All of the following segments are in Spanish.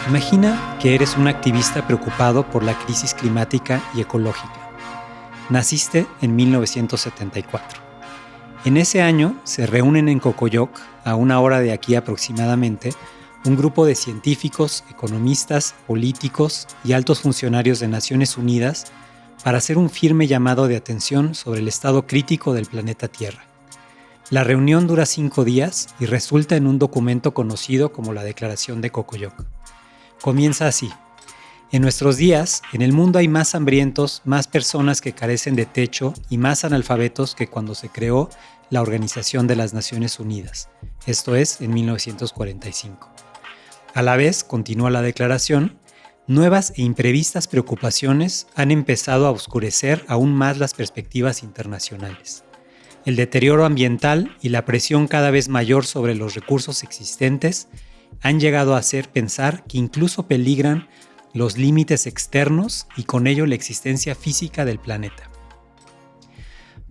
Imagina que eres un activista preocupado por la crisis climática y ecológica. Naciste en 1974. En ese año se reúnen en Cocoyoc, a una hora de aquí aproximadamente, un grupo de científicos, economistas, políticos y altos funcionarios de Naciones Unidas para hacer un firme llamado de atención sobre el estado crítico del planeta Tierra. La reunión dura 5 días y resulta en un documento conocido como la Declaración de Cocoyoc. Comienza así. En nuestros días, en el mundo hay más hambrientos, más personas que carecen de techo y más analfabetos que cuando se creó la Organización de las Naciones Unidas, esto es, en 1945. A la vez, continúa la declaración, nuevas e imprevistas preocupaciones han empezado a oscurecer aún más las perspectivas internacionales. El deterioro ambiental y la presión cada vez mayor sobre los recursos existentes han llegado a hacer pensar que incluso peligran los límites externos y con ello la existencia física del planeta.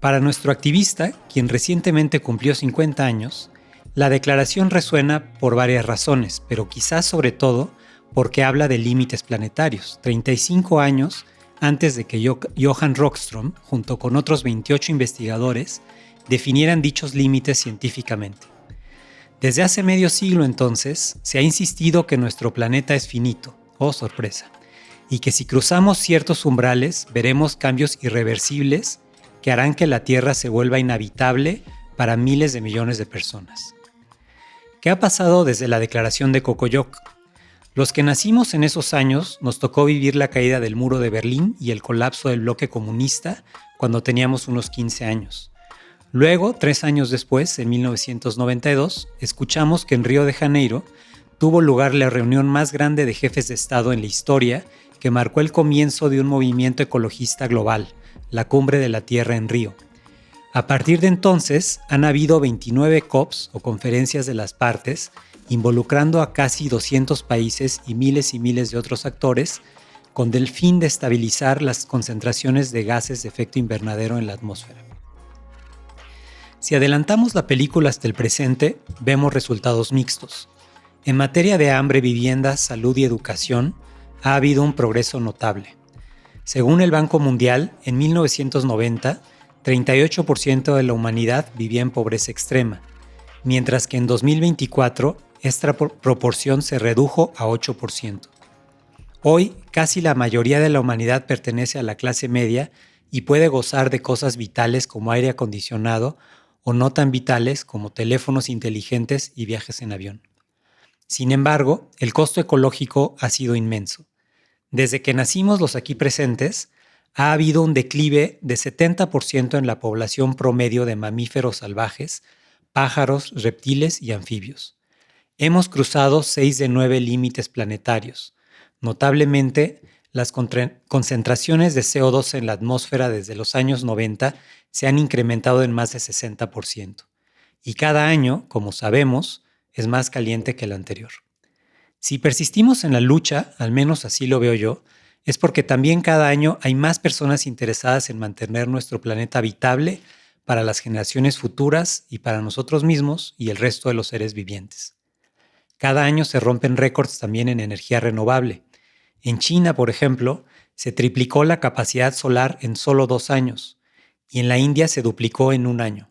Para nuestro activista, quien recientemente cumplió 50 años, la declaración resuena por varias razones, pero quizás sobre todo porque habla de límites planetarios, 35 años antes de que Johan Rockström, junto con otros 28 investigadores, definieran dichos límites científicamente. Desde hace medio siglo entonces, se ha insistido que nuestro planeta es finito, oh sorpresa, y que si cruzamos ciertos umbrales veremos cambios irreversibles que harán que la Tierra se vuelva inhabitable para miles de millones de personas. ¿Qué ha pasado desde la Declaración de Cocoyoc? Los que nacimos en esos años nos tocó vivir la caída del muro de Berlín y el colapso del bloque comunista cuando teníamos unos 15 años. Luego, 3 años después, en 1992, escuchamos que en Río de Janeiro tuvo lugar la reunión más grande de jefes de Estado en la historia que marcó el comienzo de un movimiento ecologista global, la Cumbre de la Tierra en Río. A partir de entonces, han habido 29 COPs o conferencias de las partes, involucrando a casi 200 países y miles de otros actores, con el fin de estabilizar las concentraciones de gases de efecto invernadero en la atmósfera. Si adelantamos la película hasta el presente, vemos resultados mixtos. En materia de hambre, vivienda, salud y educación, ha habido un progreso notable. Según el Banco Mundial, en 1990, 38% de la humanidad vivía en pobreza extrema, mientras que en 2024 esta proporción se redujo a 8%. Hoy, casi la mayoría de la humanidad pertenece a la clase media y puede gozar de cosas vitales como aire acondicionado o no tan vitales como teléfonos inteligentes y viajes en avión. Sin embargo, el costo ecológico ha sido inmenso. Desde que nacimos los aquí presentes, ha habido un declive de 70% en la población promedio de mamíferos salvajes, pájaros, reptiles y anfibios. Hemos cruzado 6 de 9 límites planetarios. Notablemente, las concentraciones de CO2 en la atmósfera desde los años 90 se han incrementado en más de 60%. Y cada año, como sabemos, es más caliente que el anterior. Si persistimos en la lucha, al menos así lo veo yo, es porque también cada año hay más personas interesadas en mantener nuestro planeta habitable para las generaciones futuras y para nosotros mismos y el resto de los seres vivientes. Cada año se rompen récords también en energía renovable. En China, por ejemplo, se triplicó la capacidad solar en solo 2 años y en la India se duplicó en 1 año.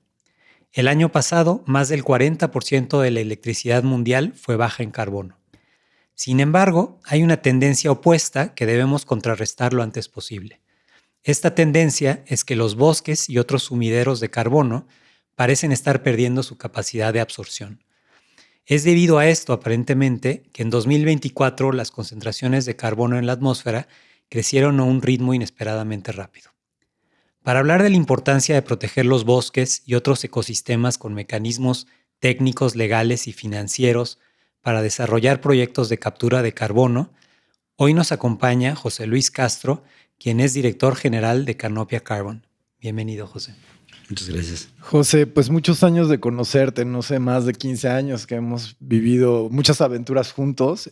El año pasado, más del 40% de la electricidad mundial fue baja en carbono. Sin embargo, hay una tendencia opuesta que debemos contrarrestar lo antes posible. Esta tendencia es que los bosques y otros sumideros de carbono parecen estar perdiendo su capacidad de absorción. Es debido a esto, aparentemente, que en 2024 las concentraciones de carbono en la atmósfera crecieron a un ritmo inesperadamente rápido. Para hablar de la importancia de proteger los bosques y otros ecosistemas con mecanismos técnicos, legales y financieros para desarrollar proyectos de captura de carbono, hoy nos acompaña José Luis Castro, quien es director general de Canopia Carbon. Bienvenido, José. Muchas gracias. José, pues muchos años de conocerte, no sé, más de 15 años que hemos vivido muchas aventuras juntos.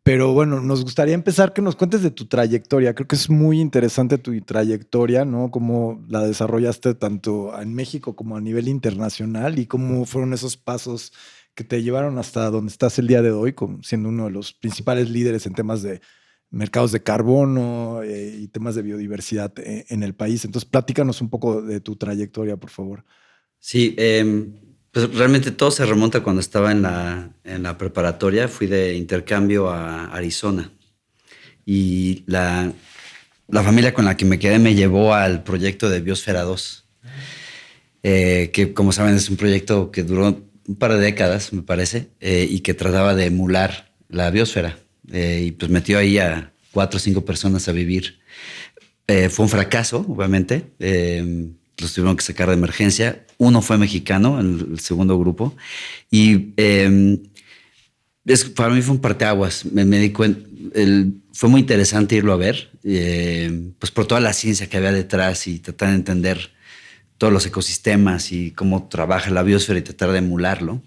Pero bueno, nos gustaría empezar que nos cuentes de tu trayectoria. Creo que es muy interesante tu trayectoria, ¿no? Cómo la desarrollaste tanto en México como a nivel internacional y cómo fueron esos pasos que te llevaron hasta donde estás el día de hoy, siendo uno de los principales líderes en temas de mercados de carbono y temas de biodiversidad en el país. Entonces, platícanos un poco de tu trayectoria, por favor. Sí, pues realmente todo se remonta cuando estaba en la preparatoria. Fui de intercambio a Arizona y la familia con la que me quedé me llevó al proyecto de Biosfera 2, que como saben es un proyecto que duró un par de décadas, me parece, y que trataba de emular la biosfera. Y pues metió ahí a 4 o 5 personas a vivir. Fue un fracaso, obviamente. Los tuvieron que sacar de emergencia. Uno fue mexicano, el segundo grupo. Y para mí fue un parteaguas. Me di cuenta, fue muy interesante irlo a ver, pues por toda la ciencia que había detrás y tratar de entender todos los ecosistemas y cómo trabaja la biosfera y tratar de emularlo.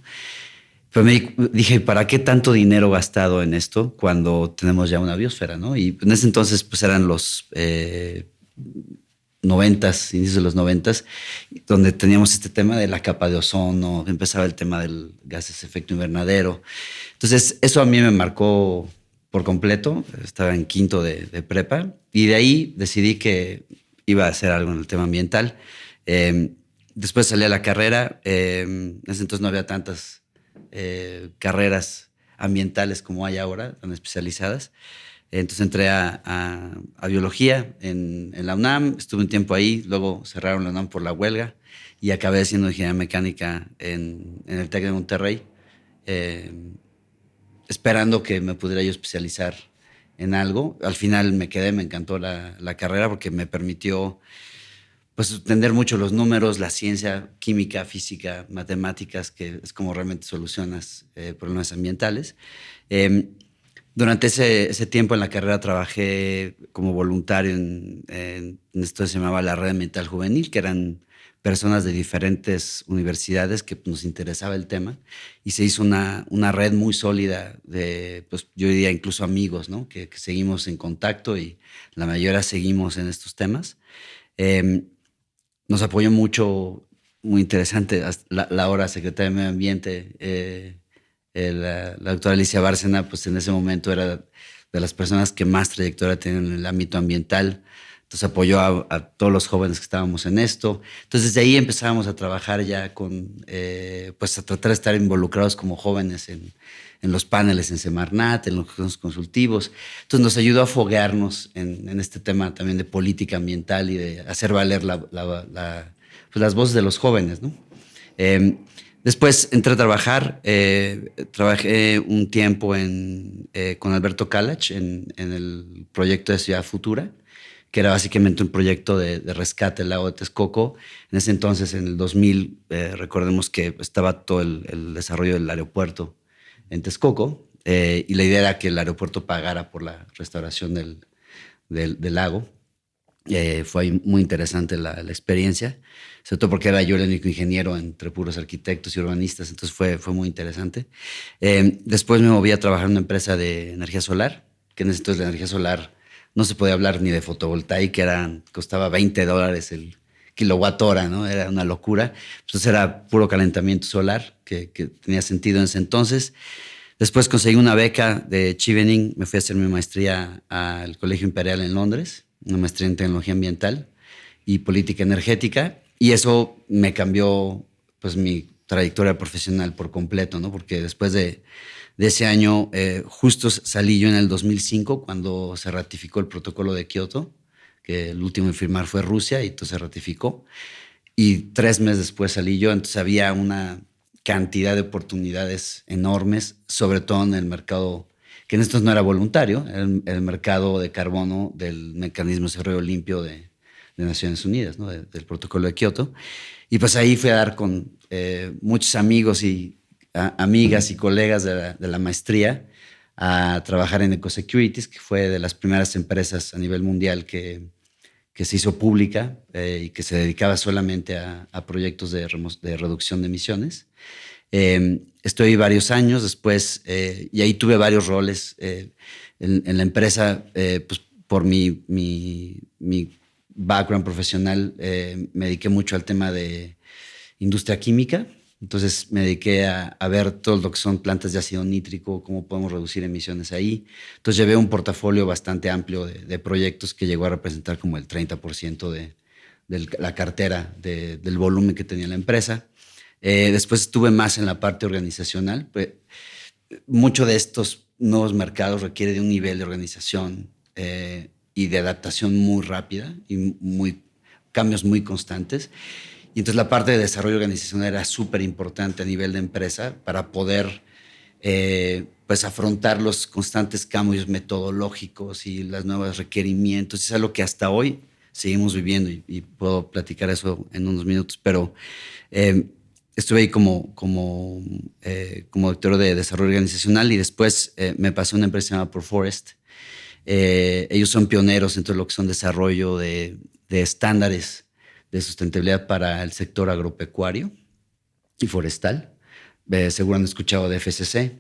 Pero dije, ¿para qué tanto dinero gastado en esto cuando tenemos ya una biosfera, ¿no? Y en ese entonces pues eran los 90s, inicios de los 90s, donde teníamos este tema de la capa de ozono, empezaba el tema del gases de efecto invernadero. Entonces eso a mí me marcó por completo. Estaba en quinto de prepa y de ahí decidí que iba a hacer algo en el tema ambiental. Después salí a la carrera. En ese entonces no había tantas carreras ambientales como hay ahora, tan especializadas. Entonces entré a biología en la UNAM, estuve un tiempo ahí, luego cerraron la UNAM por la huelga y acabé haciendo ingeniería mecánica en el TEC de Monterrey, esperando que me pudiera yo especializar en algo. Al final me quedé, me encantó la carrera porque me permitió pues entender mucho los números, la ciencia, química, física, matemáticas, que es como realmente solucionas problemas ambientales. Durante ese tiempo en la carrera trabajé como voluntario en esto que se llamaba la Red Ambiental Juvenil, que eran personas de diferentes universidades que nos interesaba el tema, y se hizo una red muy sólida de, pues yo diría incluso amigos, ¿no? Que seguimos en contacto y la mayoría seguimos en estos temas. Nos apoyó mucho, muy interesante, la ahora secretaria de Medio Ambiente, la doctora Alicia Bárcena, pues en ese momento era de las personas que más trayectoria tienen en el ámbito ambiental. Entonces apoyó a todos los jóvenes que estábamos en esto. Entonces de ahí empezábamos a trabajar ya pues a tratar de estar involucrados como jóvenes en los paneles en Semarnat, en los consultivos. Entonces nos ayudó a foguearnos en este tema también de política ambiental y de hacer valer pues las voces de los jóvenes, ¿no? Después entré a trabajar, trabajé un tiempo con Alberto Kalach en el proyecto de Ciudad Futura, que era básicamente un proyecto de rescate del lago de Texcoco. En ese entonces, en el 2000, recordemos que estaba todo el desarrollo del aeropuerto en Texcoco, y la idea era que el aeropuerto pagara por la restauración del lago. Fue muy interesante la experiencia, sobre todo porque era yo el único ingeniero entre puros arquitectos y urbanistas, entonces fue muy interesante. Después me moví a trabajar en una empresa de energía solar, que en ese entonces la energía solar no se podía hablar ni de fotovoltaica, costaba $20 el kilowatt hora, ¿no? Era una locura. Entonces era puro calentamiento solar, que tenía sentido en ese entonces. Después conseguí una beca de Chevening, me fui a hacer mi maestría al Colegio Imperial en Londres, una maestría en tecnología ambiental y política energética, y eso me cambió pues mi trayectoria profesional por completo, ¿no? Porque después de ese año, justo salí yo en el 2005 cuando se ratificó el protocolo de Kioto, que el último en firmar fue Rusia y entonces se ratificó, y 3 meses después salí yo. Entonces había una cantidad de oportunidades enormes, sobre todo en el mercado, que en estos no era voluntario, era el mercado de carbono del mecanismo de desarrollo limpio de Naciones Unidas, ¿no? Del protocolo de Kioto. Y pues ahí fui a dar con muchos amigos y amigas y colegas de la maestría a trabajar en Ecosecurities, que fue de las primeras empresas a nivel mundial que se hizo pública y que se dedicaba solamente a proyectos de reducción de emisiones. Estoy varios años después, y ahí tuve varios roles en la empresa, pues por mi background profesional. Me dediqué mucho al tema de industria química, Entonces me dediqué a ver todo lo que son plantas de ácido nítrico, cómo podemos reducir emisiones ahí. Entonces llevé un portafolio bastante amplio de proyectos que llegó a representar como el 30% de la cartera del volumen que tenía la empresa. Después estuve más en la parte organizacional. Pues, mucho de estos nuevos mercados requiere de un nivel de organización y de adaptación muy rápida y cambios muy constantes. Y entonces la parte de desarrollo organizacional era súper importante a nivel de empresa para poder pues afrontar los constantes cambios metodológicos y los nuevos requerimientos. Es algo que hasta hoy seguimos viviendo y puedo platicar eso en unos minutos, pero estuve ahí como director de desarrollo organizacional y después me pasé a una empresa llamada Proforest. Ellos son pioneros en todo lo que son desarrollo de estándares de sustentabilidad para el sector agropecuario y forestal. Seguro han escuchado de FSC.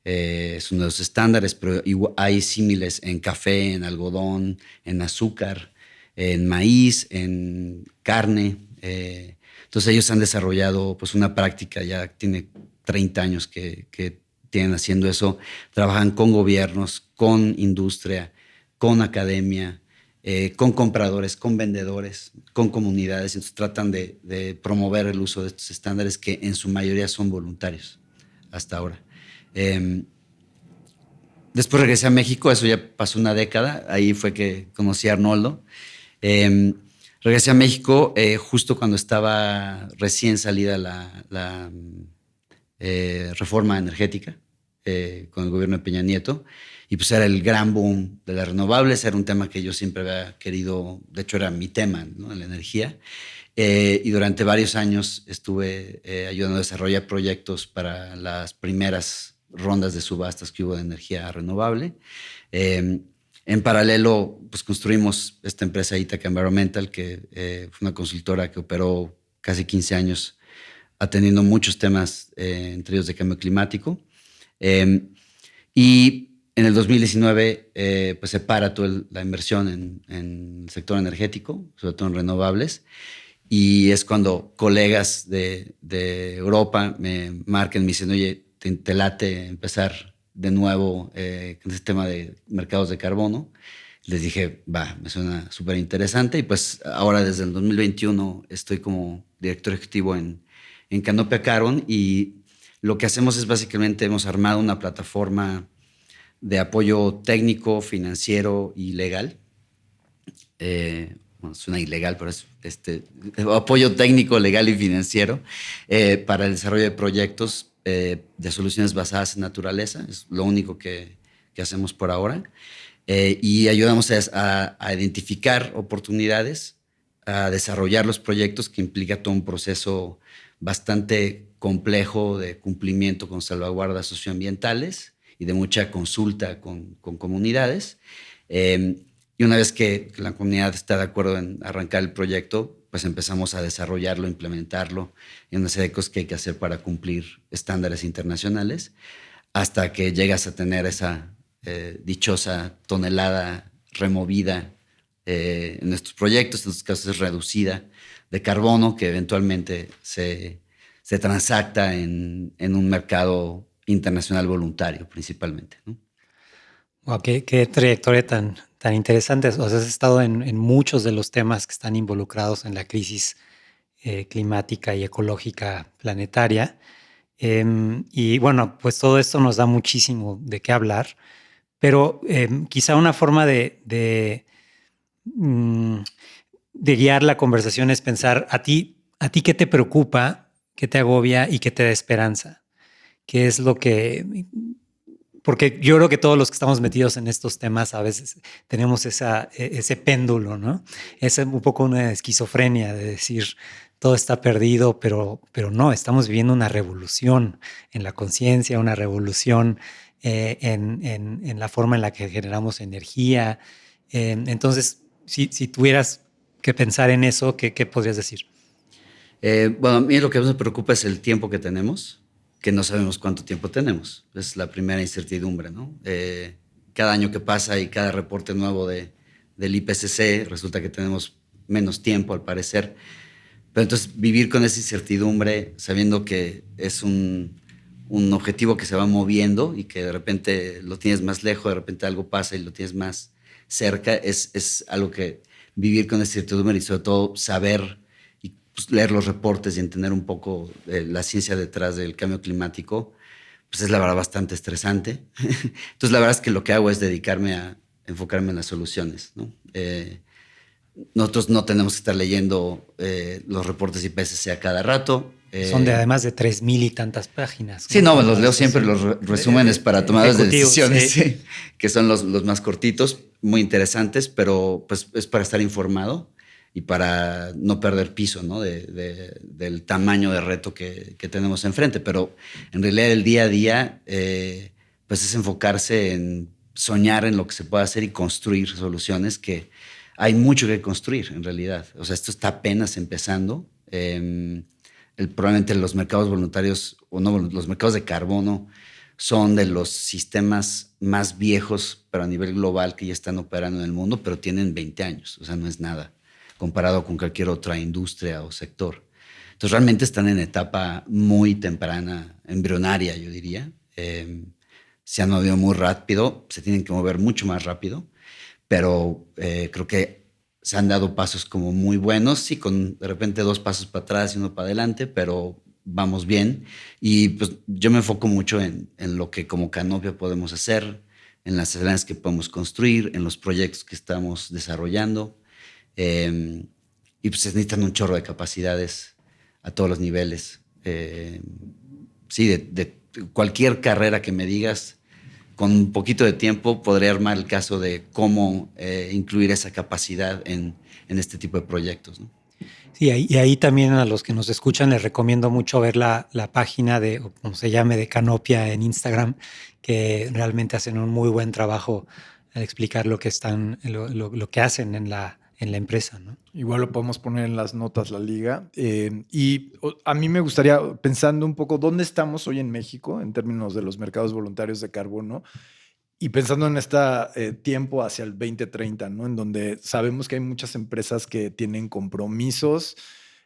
Es uno de los estándares, pero hay símiles en café, en algodón, en azúcar, en maíz, en carne. Entonces ellos han desarrollado pues, una práctica, ya tiene 30 años que tienen haciendo eso. Trabajan con gobiernos, con industria, con academia, con compradores, con vendedores, con comunidades. Entonces tratan de promover el uso de estos estándares que en su mayoría son voluntarios hasta ahora. Después regresé a México, eso ya pasó una década, ahí fue que conocí a Arnoldo. Regresé a México justo cuando estaba recién salida la reforma energética con el gobierno de Peña Nieto. Y pues era el gran boom de las renovables, era un tema que yo siempre había querido, de hecho era mi tema, ¿no? La energía. Y durante varios años estuve ayudando a desarrollar proyectos para las primeras rondas de subastas que hubo de energía renovable. En paralelo, pues construimos esta empresa Ítaca Environmental, que fue una consultora que operó casi 15 años atendiendo muchos temas, entre ellos de cambio climático. Y en el 2019 pues se para toda la inversión en el sector energético, sobre todo en renovables, y es cuando colegas de Europa me marcan y me dicen, oye, ¿te late empezar de nuevo con este tema de mercados de carbono? Les dije, va, me suena súper interesante, y pues ahora desde el 2021 estoy como director ejecutivo en Canopia Carbon, y lo que hacemos es básicamente hemos armado una plataforma de apoyo técnico, financiero y legal. Bueno, suena ilegal, pero es apoyo técnico, legal y financiero para el desarrollo de proyectos de soluciones basadas en naturaleza. Es lo único que hacemos por ahora. Y ayudamos a identificar oportunidades, a desarrollar los proyectos, que implica todo un proceso bastante complejo de cumplimiento con salvaguardas socioambientales y de mucha consulta con comunidades. Y una vez que la comunidad está de acuerdo en arrancar el proyecto, pues empezamos a desarrollarlo, implementarlo y una serie de cosas que hay que hacer para cumplir estándares internacionales, hasta que llegas a tener esa dichosa tonelada removida en nuestros proyectos, en estos casos es reducida, de carbono, que eventualmente se transacta en un mercado internacional voluntario principalmente, ¿no? Wow, qué trayectoria tan interesante. O sea, has estado en muchos de los temas que están involucrados en la crisis climática y ecológica planetaria. Y bueno, pues todo esto nos da muchísimo de qué hablar, pero quizá una forma de guiar la conversación es pensar a ti qué te preocupa, qué te agobia y qué te da esperanza. ¿Qué es lo que...? Porque yo creo que todos los que estamos metidos en estos temas a veces tenemos ese péndulo, ¿no? Es un poco una esquizofrenia de decir todo está perdido, pero no, estamos viviendo una revolución en la conciencia, una revolución en la forma en la que generamos energía. Entonces, si tuvieras que pensar en eso, ¿qué podrías decir? Bueno, a mí lo que más me preocupa es el tiempo que tenemos, que no sabemos cuánto tiempo tenemos. Es la primera incertidumbre, ¿no? Cada año que pasa y cada reporte nuevo del IPCC resulta que tenemos menos tiempo, al parecer. Pero entonces vivir con esa incertidumbre, sabiendo que es un objetivo que se va moviendo y que de repente lo tienes más lejos, de repente algo pasa y lo tienes más cerca, es algo que vivir con esa incertidumbre y sobre todo saber y pues, leer los reportes y entender un poco la ciencia detrás del cambio climático, pues es la verdad bastante estresante. Entonces la verdad es que lo que hago es dedicarme a enfocarme en las soluciones, ¿no? Nosotros no tenemos que estar leyendo los reportes IPCC a cada rato. Son además de 3,000 y tantas páginas. Sí, no, los leo siempre, los resúmenes para tomadores de decisiones, sí, que son los más cortitos, muy interesantes, pero pues es para estar informado y para no perder piso, ¿no? Del tamaño de reto que tenemos enfrente. Pero en realidad el día a día, pues es enfocarse en soñar en lo que se puede hacer y construir soluciones que hay mucho que construir en realidad. O sea, esto está apenas empezando. Probablemente los mercados voluntarios, o no, los mercados de carbono son de los sistemas más viejos, pero a nivel global, que ya están operando en el mundo, pero tienen 20 años. O sea, no es nada comparado con cualquier otra industria o sector. Entonces, realmente están en etapa muy temprana, embrionaria, yo diría. Se han movido muy rápido, se tienen que mover mucho más rápido, pero creo que se han dado pasos como muy buenos, sí, con de repente 2 pasos para atrás y 1 para adelante, pero vamos bien. Y pues yo me enfoco mucho en lo que como Canopia podemos hacer, en las alianzas que podemos construir, en los proyectos que estamos desarrollando. Y pues se necesitan un chorro de capacidades a todos los niveles. Sí, de cualquier carrera que me digas, con un poquito de tiempo podré armar el caso de cómo incluir esa capacidad en este tipo de proyectos, ¿no? Sí, y ahí también a los que nos escuchan les recomiendo mucho ver la página de, o como se llame, de Canopia en Instagram, que realmente hacen un muy buen trabajo al explicar lo que lo que hacen en la empresa, ¿no? Igual lo podemos poner en las notas la liga. A mí me gustaría, pensando un poco, ¿dónde estamos hoy en México en términos de los mercados voluntarios de carbono? Y pensando en este tiempo hacia el 2030, ¿no? En donde sabemos que hay muchas empresas que tienen compromisos.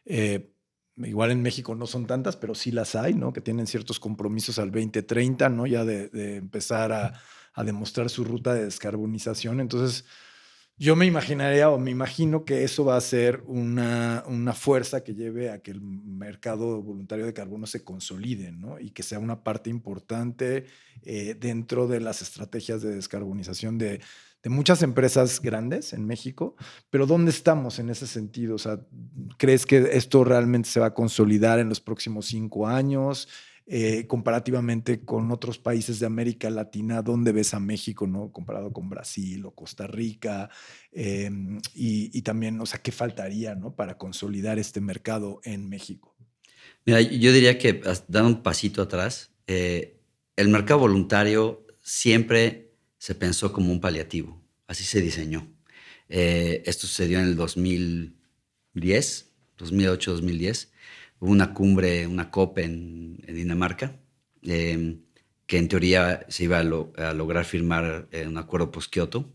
Igual en México no son tantas, pero sí las hay, ¿no? Que tienen ciertos compromisos al 2030, ¿no? Ya de empezar a demostrar su ruta de descarbonización. Entonces, yo me imaginaría o me imagino que eso va a ser una fuerza que lleve a que el mercado voluntario de carbono se consolide, ¿no? Y que sea una parte importante dentro de las estrategias de descarbonización de muchas empresas grandes en México. Pero ¿dónde estamos en ese sentido? O sea, ¿crees que esto realmente se va a consolidar en los próximos 5 años? Comparativamente con otros países de América Latina, ¿dónde ves a México, no? Comparado con Brasil o Costa Rica, y también, o sea, ¿qué faltaría, no? Para consolidar este mercado en México. Mira, yo diría que dando un pasito atrás, el mercado voluntario siempre se pensó como un paliativo, así se diseñó. Esto sucedió en el 2010, 2008-2010. Hubo una cumbre, una COP en Dinamarca, que en teoría se iba a lograr firmar un acuerdo post-Kioto,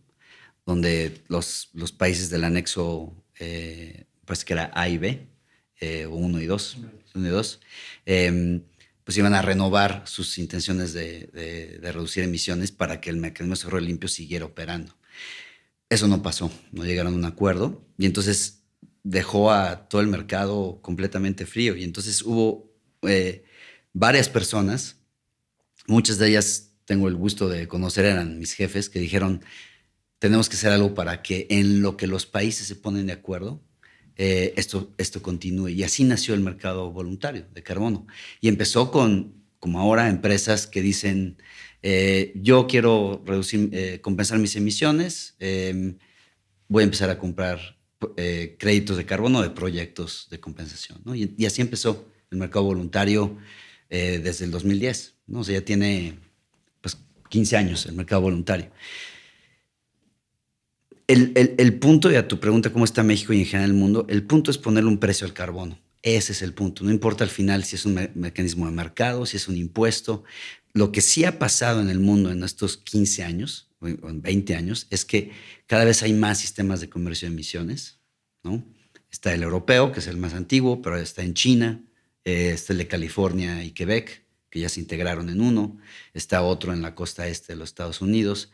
donde los países del anexo, pues que era A y B, o 1 y 2, pues iban a renovar sus intenciones de reducir emisiones para que el mecanismo de desarrollo limpio siguiera operando. Eso no pasó, no llegaron a un acuerdo y entonces dejó a todo el mercado completamente frío. Y entonces hubo varias personas, muchas de ellas tengo el gusto de conocer, eran mis jefes, que dijeron, tenemos que hacer algo para que en lo que los países se ponen de acuerdo, esto continúe. Y así nació el mercado voluntario de carbono. Y empezó con, como ahora, empresas que dicen, yo quiero compensar mis emisiones, voy a empezar a comprar créditos de carbono de proyectos de compensación, ¿no? Y así empezó el mercado voluntario desde el 2010, ¿no? O sea, ya tiene pues, 15 años el mercado voluntario. El punto, y a tu pregunta, ¿cómo está México y en general el mundo? El punto es ponerle un precio al carbono. Ese es el punto. No importa al final si es un mecanismo de mercado, si es un impuesto. Lo que sí ha pasado en el mundo en estos 15 años, o en 20 años, es que cada vez hay más sistemas de comercio de emisiones, ¿no? Está el europeo, que es el más antiguo, pero está en China. Está el de California y Quebec, que ya se integraron en uno. Está otro en la costa este de los Estados Unidos.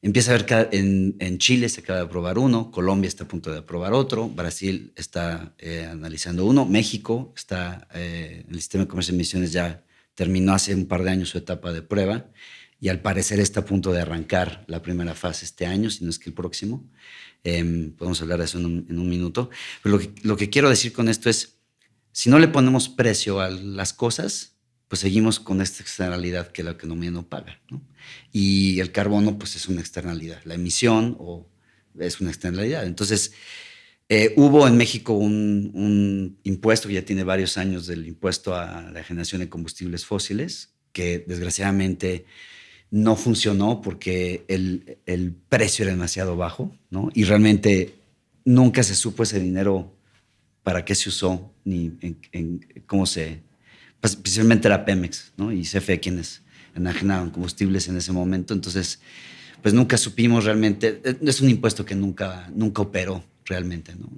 Empieza a ver en Chile se acaba de aprobar uno, Colombia está a punto de aprobar otro, Brasil está analizando uno, México está, el sistema de comercio de emisiones ya terminó hace un par de años su etapa de prueba y al parecer está a punto de arrancar la primera fase este año, si no es que el próximo. Podemos hablar de eso en un minuto. Pero lo que quiero decir con esto es, si no le ponemos precio a las cosas, pues seguimos con esta externalidad que la economía no paga, ¿no? Y el carbono, pues es una externalidad. La emisión es una externalidad. Entonces, hubo en México un impuesto que ya tiene varios años del impuesto a la generación de combustibles fósiles, que desgraciadamente no funcionó porque el precio era demasiado bajo, ¿no? Y realmente nunca se supo ese dinero para qué se usó, ni cómo se... Pues, principalmente era Pemex, ¿no? Y CFE quienes enajenaron combustibles en ese momento. Entonces, pues nunca supimos realmente. Es un impuesto que nunca operó realmente, ¿no?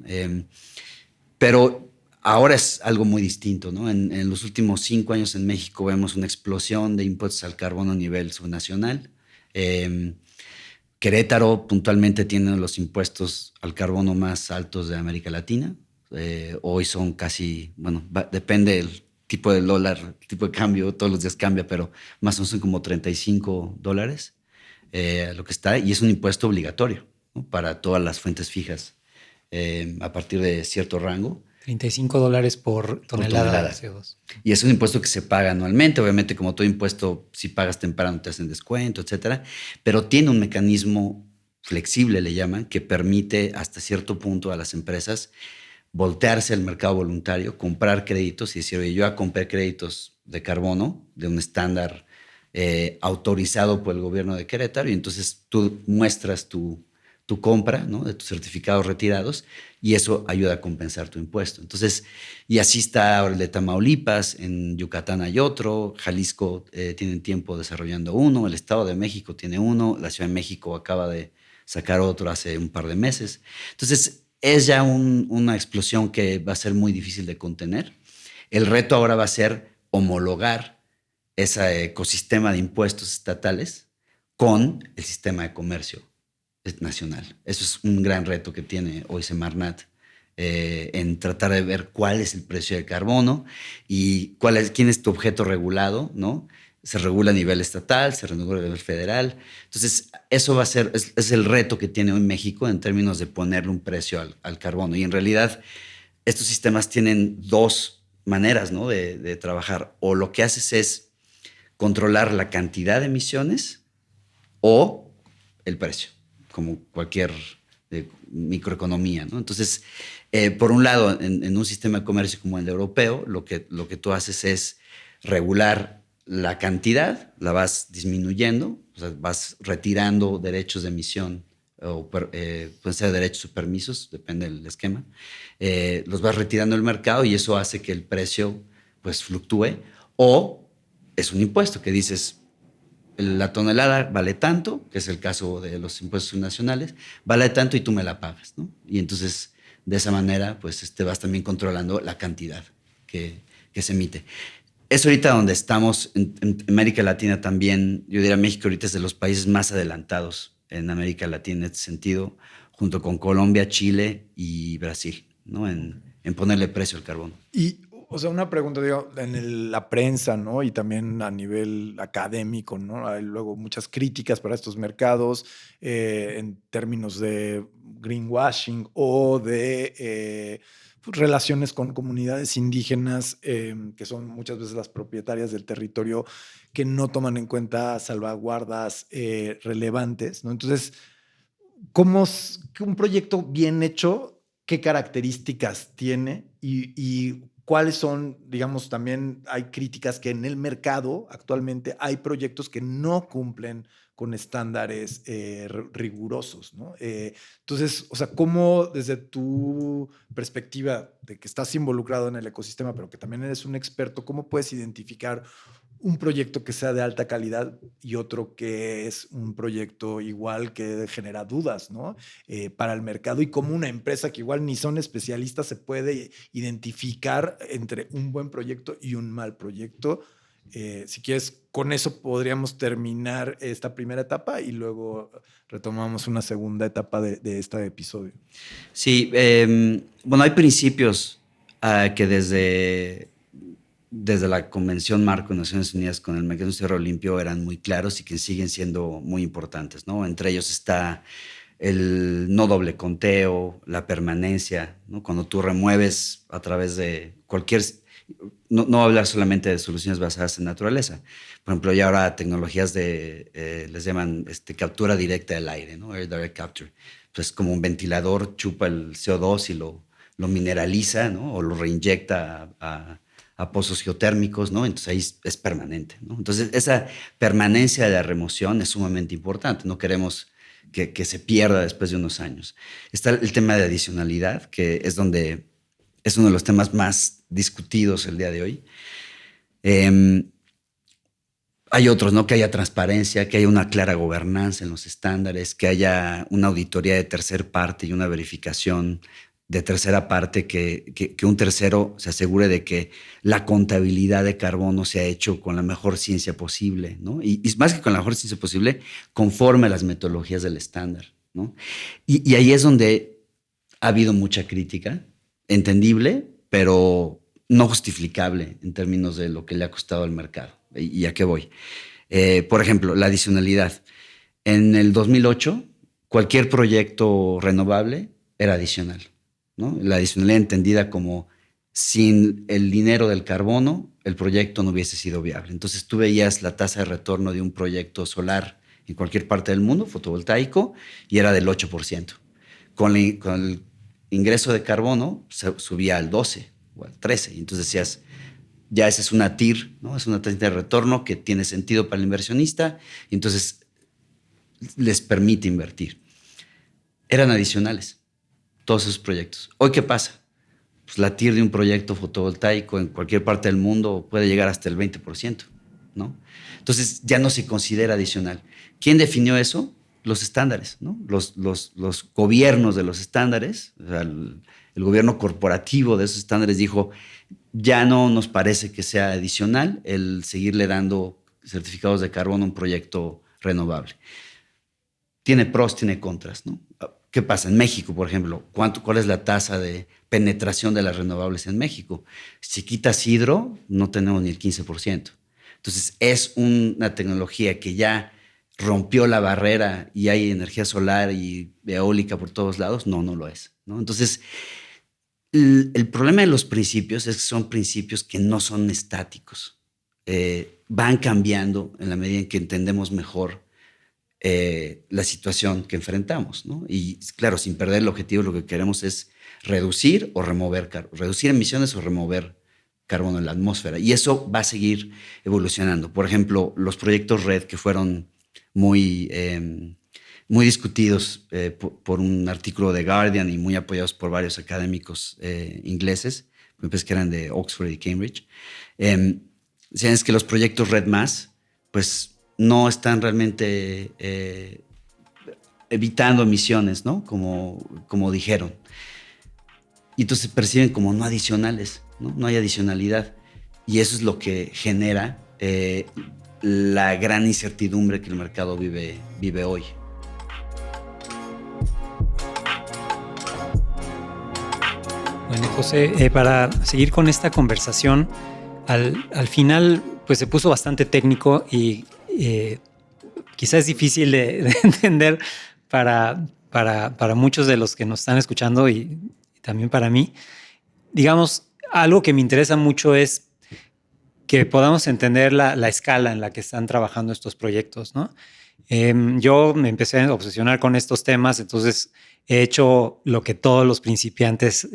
Pero ahora es algo muy distinto, ¿no? En los últimos 5 años en México vemos una explosión de impuestos al carbono a nivel subnacional. Querétaro puntualmente tiene los impuestos al carbono más altos de América Latina. Hoy son casi, bueno, depende del tipo de dólar, tipo de cambio, todos los días cambia, pero más o menos son como $35 lo que está, y es un impuesto obligatorio, ¿no? Para todas las fuentes fijas a partir de cierto rango. $35 por tonelada de CO2. Y es un impuesto que se paga anualmente. Obviamente, como todo impuesto, si pagas temprano te hacen descuento, etcétera. Pero tiene un mecanismo flexible, le llaman, que permite hasta cierto punto a las empresas voltearse al mercado voluntario, comprar créditos y decir, oye, yo ya compré créditos de carbono de un estándar autorizado por el gobierno de Querétaro, y entonces tú muestras tu compra, ¿no? De tus certificados retirados, y eso ayuda a compensar tu impuesto. Entonces, y así está ahora el de Tamaulipas, en Yucatán hay otro, Jalisco tiene tiempo desarrollando uno, el Estado de México tiene uno, la Ciudad de México acaba de sacar otro hace un par de meses. Entonces, es ya una explosión que va a ser muy difícil de contener. El reto ahora va a ser homologar ese ecosistema de impuestos estatales con el sistema de comercio nacional. Eso es un gran reto que tiene hoy Semarnat en tratar de ver cuál es el precio del carbono y quién es tu objeto regulado, ¿no? Se regula a nivel estatal, se regula a nivel federal. Entonces, eso va a ser, es el reto que tiene hoy México en términos de ponerle un precio al carbono. Y en realidad, estos sistemas tienen dos maneras, ¿no? De trabajar. O lo que haces es controlar la cantidad de emisiones o el precio, como cualquier microeconomía, ¿no? Entonces, por un lado, en un sistema de comercio como el europeo, lo que tú haces es regular la cantidad, la vas disminuyendo, o sea, vas retirando derechos de emisión, o pueden ser derechos o permisos, depende del esquema, los vas retirando del mercado y eso hace que el precio pues fluctúe, o es un impuesto que dices, la tonelada vale tanto, que es el caso de los impuestos nacionales, vale tanto y tú me la pagas, ¿no? Y entonces, de esa manera, pues vas también controlando la cantidad que se emite. Es ahorita donde estamos, en América Latina también, yo diría México ahorita es de los países más adelantados en América Latina en este sentido, junto con Colombia, Chile y Brasil, ¿no? En ponerle precio al carbón. Y, o sea, una pregunta, digo, la prensa, ¿no? Y también a nivel académico, ¿no? Hay luego muchas críticas para estos mercados en términos de greenwashing o de pues, relaciones con comunidades indígenas que son muchas veces las propietarias del territorio que no toman en cuenta salvaguardas relevantes, ¿no? Entonces, ¿cómo un proyecto bien hecho, qué características tiene y cuáles son, digamos, también hay críticas que en el mercado actualmente hay proyectos que no cumplen con estándares rigurosos, ¿no? Entonces, o sea, ¿cómo desde tu perspectiva de que estás involucrado en el ecosistema, pero que también eres un experto, cómo puedes identificar un proyecto que sea de alta calidad y otro que es un proyecto igual que genera dudas, ¿no? Para el mercado, y como una empresa que igual ni son especialistas se puede identificar entre un buen proyecto y un mal proyecto. Si quieres, con eso podríamos terminar esta primera etapa y luego retomamos una segunda etapa de este episodio. Sí, bueno, hay principios que desde la Convención Marco de Naciones Unidas con el Mecanismo de Cierre Limpio eran muy claros y que siguen siendo muy importantes, ¿no? Entre ellos está el no doble conteo, la permanencia, ¿no? Cuando tú remueves a través de cualquier... No voy a hablar solamente de soluciones basadas en naturaleza. Por ejemplo, ya ahora tecnologías les llaman captura directa del aire, ¿no? Air Direct Capture. Pues como un ventilador chupa el CO2 y lo mineraliza, ¿no? O lo reinyecta a pozos geotérmicos, ¿no? Entonces ahí es permanente, ¿no? Entonces esa permanencia de la remoción es sumamente importante. No queremos que se pierda después de unos años. Está el tema de adicionalidad, que es uno de los temas más discutidos el día de hoy. Hay otros, ¿no? Que haya transparencia, que haya una clara gobernanza en los estándares, que haya una auditoría de tercer parte y una verificación de tercera parte, que un tercero se asegure de que la contabilidad de carbono se ha hecho con la mejor ciencia posible, ¿no? Y más que con la mejor ciencia posible, conforme a las metodologías del estándar, ¿no? Y ahí es donde ha habido mucha crítica, entendible, pero no justificable en términos de lo que le ha costado al mercado. ¿Y a qué voy? Por ejemplo, la adicionalidad. En el 2008, cualquier proyecto renovable era adicional, ¿no? La adicionalidad entendida como sin el dinero del carbono, el proyecto no hubiese sido viable. Entonces tú veías la tasa de retorno de un proyecto solar en cualquier parte del mundo, fotovoltaico, y era del 8%. Con el ingreso de carbono subía al 12 o al 13. Y entonces decías, ya esa es una TIR, ¿no? Es una tasa de retorno que tiene sentido para el inversionista y entonces les permite invertir. Eran adicionales todos esos proyectos. ¿Hoy qué pasa? Pues la TIR de un proyecto fotovoltaico en cualquier parte del mundo puede llegar hasta el 20%, ¿no? Entonces ya no se considera adicional. ¿Quién definió eso? Los estándares, ¿no? Los gobiernos de los estándares, o sea, el gobierno corporativo de esos estándares dijo, ya no nos parece que sea adicional el seguirle dando certificados de carbono a un proyecto renovable. Tiene pros, tiene contras, ¿no? ¿Qué pasa? En México, por ejemplo, ¿cuál es la tasa de penetración de las renovables en México? Si quitas hidro, no tenemos ni el 15%. Entonces, ¿es una tecnología que ya rompió la barrera y hay energía solar y eólica por todos lados? No, no lo es, ¿no? Entonces, el problema de los principios es que son principios que no son estáticos. Van cambiando en la medida en que entendemos mejor la situación que enfrentamos, ¿no? Y claro, sin perder el objetivo, lo que queremos es reducir o remover reducir emisiones o remover carbono en la atmósfera. Y eso va a seguir evolucionando. Por ejemplo, los proyectos RED que fueron muy discutidos por un artículo de Guardian y muy apoyados por varios académicos ingleses, pues que eran de Oxford y Cambridge. Es que los proyectos RED+, pues no están realmente evitando emisiones, ¿no? Como dijeron. Y entonces se perciben como no adicionales, ¿no? No hay adicionalidad. Y eso es lo que genera la gran incertidumbre que el mercado vive hoy. Bueno, José, para seguir con esta conversación, al final pues se puso bastante técnico y quizás es difícil de entender para muchos de los que nos están escuchando y también para mí. Digamos, algo que me interesa mucho es que podamos entender la escala en la que están trabajando estos proyectos, ¿no? Yo me empecé a obsesionar con estos temas, entonces he hecho lo que todos los principiantes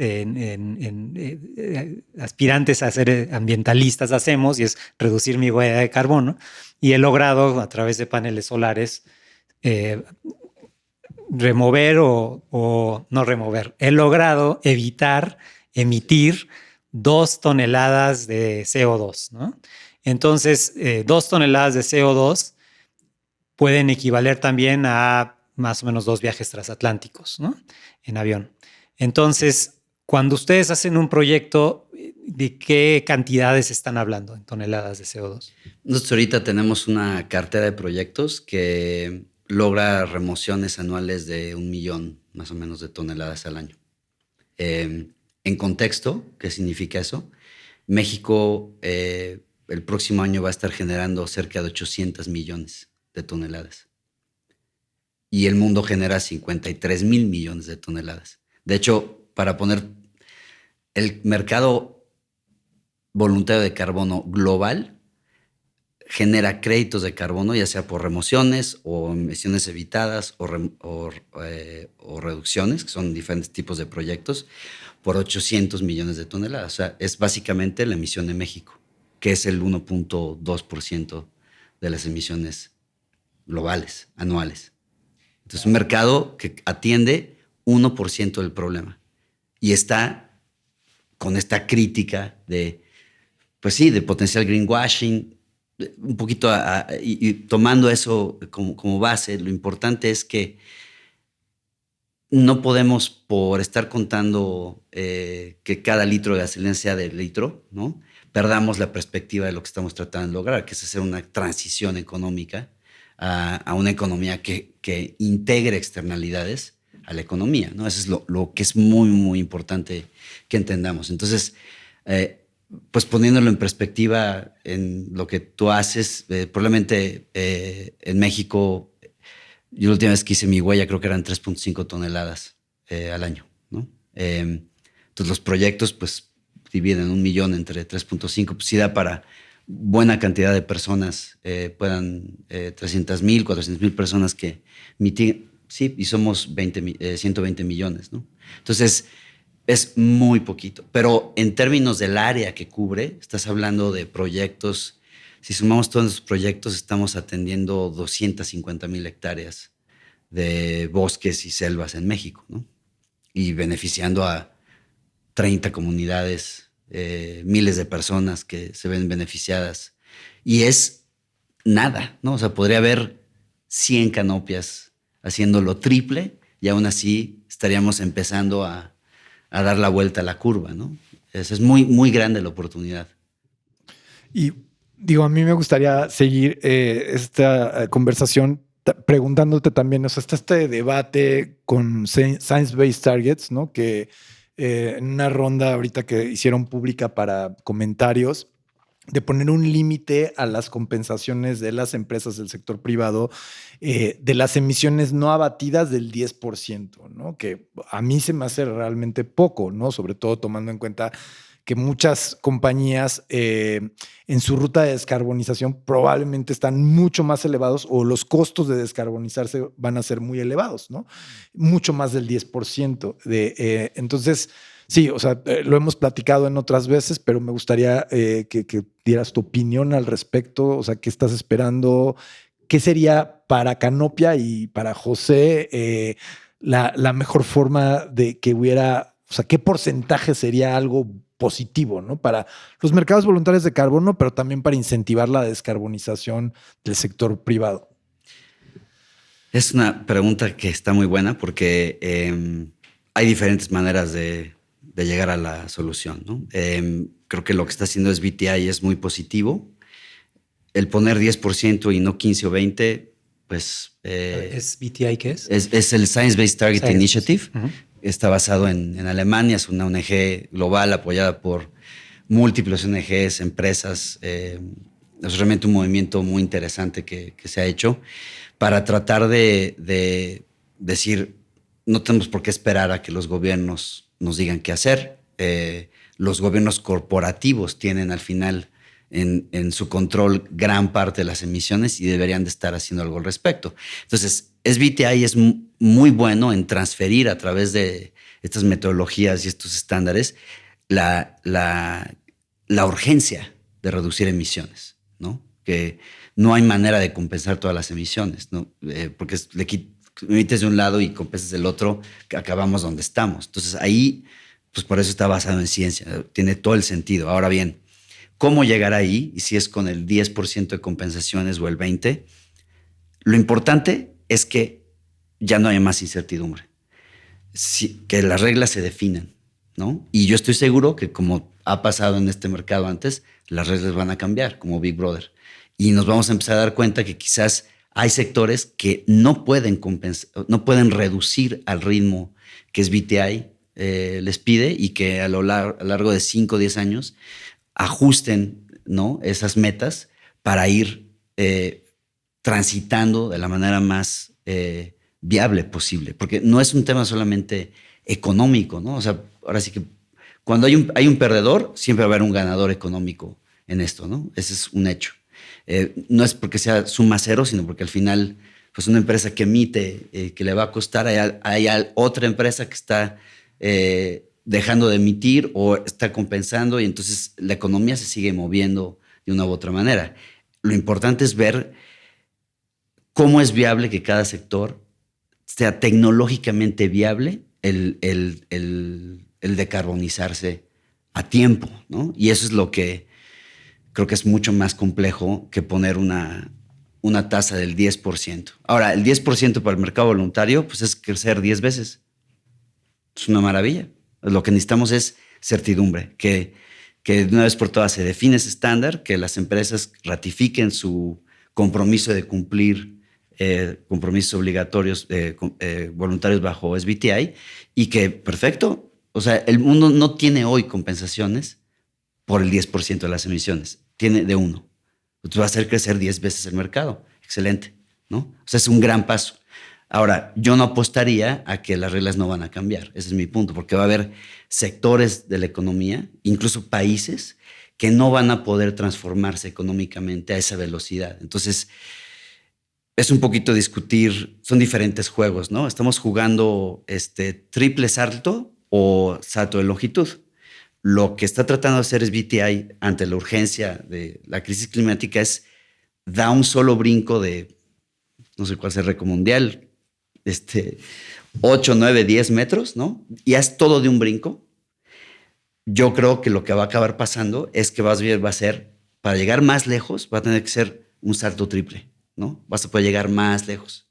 aspirantes a ser ambientalistas hacemos, y es reducir mi huella de carbono, y he logrado a través de paneles solares remover o no remover. He logrado evitar emitir 2 toneladas de CO2, ¿no? Entonces, 2 toneladas de CO2 pueden equivaler también a más o menos 2 viajes transatlánticos, ¿no? En avión. Entonces, cuando ustedes hacen un proyecto, ¿de qué cantidades están hablando en toneladas de CO2? Nosotros ahorita tenemos una cartera de proyectos que logra remociones anuales de 1 millón más o menos de toneladas al año. En contexto, ¿qué significa eso? México el próximo año va a estar generando cerca de 800 millones de toneladas. Y el mundo genera 53 mil millones de toneladas. De hecho, para poner el mercado voluntario de carbono global, genera créditos de carbono, ya sea por remociones o emisiones evitadas o reducciones, que son diferentes tipos de proyectos, por 800 millones de toneladas. O sea, es básicamente la emisión de México, que es el 1.2% de las emisiones globales, anuales. Entonces, un mercado que atiende 1% del problema. Y está con esta crítica de, pues sí, de potencial greenwashing, un poquito y tomando eso como base, lo importante es que no podemos, por estar contando que cada litro de gasolina sea de litro, ¿no?, perdamos la perspectiva de lo que estamos tratando de lograr, que es hacer una transición económica a una economía que integre externalidades a la economía, ¿no? Eso es lo que es muy, muy importante que entendamos. Entonces, pues poniéndolo en perspectiva en lo que tú haces, probablemente en México, yo la última vez que hice mi huella creo que eran 3.5 toneladas al año, ¿no? Entonces los proyectos pues dividen 1 millón entre 3.5, pues sí da para buena cantidad de personas, puedan 300,000, 400,000 personas que mitiguen, sí, y somos 120 millones, ¿no? Entonces es muy poquito, pero en términos del área que cubre, estás hablando de proyectos. Si sumamos todos los proyectos, estamos atendiendo 250,000 hectáreas de bosques y selvas en México, ¿no? Y beneficiando a 30 comunidades, miles de personas que se ven beneficiadas. Y es nada, ¿no? O sea, podría haber 100 canopias haciendo lo triple y aún así estaríamos empezando a dar la vuelta a la curva, ¿no? Es muy, muy grande la oportunidad. Y digo, a mí me gustaría seguir esta conversación preguntándote también, o sea, está este debate con Science-Based Targets, ¿no? Que en una ronda ahorita que hicieron pública para comentarios, de poner un límite a las compensaciones de las empresas del sector privado de las emisiones no abatidas del 10%, ¿no? Que a mí se me hace realmente poco, ¿no? Sobre todo tomando en cuenta que muchas compañías en su ruta de descarbonización probablemente están mucho más elevados o los costos de descarbonizarse van a ser muy elevados, ¿no? Mucho más del 10%. Entonces, sí, o sea, lo hemos platicado en otras veces, pero me gustaría que dieras tu opinión al respecto. O sea, ¿qué estás esperando? ¿Qué sería para Canopia y para José la mejor forma de que hubiera, o sea, qué porcentaje sería algo positivo, ¿no? Para los mercados voluntarios de carbono, pero también para incentivar la descarbonización del sector privado? Es una pregunta que está muy buena porque hay diferentes maneras de llegar a la solución, ¿no? Creo que lo que está haciendo SBTi es muy positivo. El poner 10% y no 15 o 20, pues... ¿SBTi qué es? Es el Science Based Target Initiative. Uh-huh. Está basado en Alemania, es una ONG global apoyada por múltiples ONGs, empresas. Es realmente un movimiento muy interesante que se ha hecho para tratar de decir, no tenemos por qué esperar a que los gobiernos nos digan qué hacer. Los gobiernos corporativos tienen al final en su control gran parte de las emisiones y deberían de estar haciendo algo al respecto. Entonces, SBTi es muy bueno en transferir a través de estas metodologías y estos estándares la urgencia de reducir emisiones, ¿no? Que no hay manera de compensar todas las emisiones, ¿no? Porque emites de un lado y compensas del otro, que acabamos donde estamos. Entonces ahí, pues por eso está basado en ciencia, tiene todo el sentido. Ahora bien, cómo llegar ahí y si es con el 10% de compensaciones o el 20%. Lo importante es que ya no haya más incertidumbre, que las reglas se definan, ¿no? Y yo estoy seguro que, como ha pasado en este mercado antes, las reglas van a cambiar, como Big Brother. Y nos vamos a empezar a dar cuenta que quizás hay sectores que no pueden reducir al ritmo que SBTi les pide, y que a lo largo de 5 o 10 años ajusten, ¿no?, esas metas para ir transitando de la manera más viable posible. Porque no es un tema solamente económico, ¿no? O sea, ahora sí que cuando hay un perdedor, siempre va a haber un ganador económico en esto, ¿no? Ese es un hecho. No es porque sea suma cero, sino porque al final, pues, una empresa que emite, que le va a costar, hay otra empresa que está dejando de emitir o está compensando, y entonces la economía se sigue moviendo de una u otra manera. Lo importante es ver cómo es viable que cada sector sea tecnológicamente viable el decarbonizarse a tiempo, ¿no? Y eso es lo que creo que es mucho más complejo que poner una tasa del 10%. Ahora, el 10% para el mercado voluntario, pues es crecer 10 veces. Es una maravilla. Lo que necesitamos es certidumbre, que de una vez por todas se define ese estándar, que las empresas ratifiquen su compromiso de cumplir compromisos obligatorios voluntarios bajo SBTi, y que, perfecto, o sea, el mundo no tiene hoy compensaciones por el 10% de las emisiones, tiene de 1. Entonces va a hacer crecer 10 veces el mercado. Excelente, ¿no? O sea, es un gran paso. Ahora, yo no apostaría a que las reglas no van a cambiar. Ese es mi punto, porque va a haber sectores de la economía, incluso países, que no van a poder transformarse económicamente a esa velocidad. Entonces, es un poquito discutir, son diferentes juegos, ¿no? Estamos jugando triple salto o salto de longitud. Lo que está tratando de hacer SBTi ante la urgencia de la crisis climática es da un solo brinco de, no sé cuál es el récord mundial, 8, 9, 10 metros, ¿no? Y haz todo de un brinco. Yo creo que lo que va a acabar pasando es que va a ser, para llegar más lejos, va a tener que ser un salto triple, ¿no? Vas a poder llegar más lejos.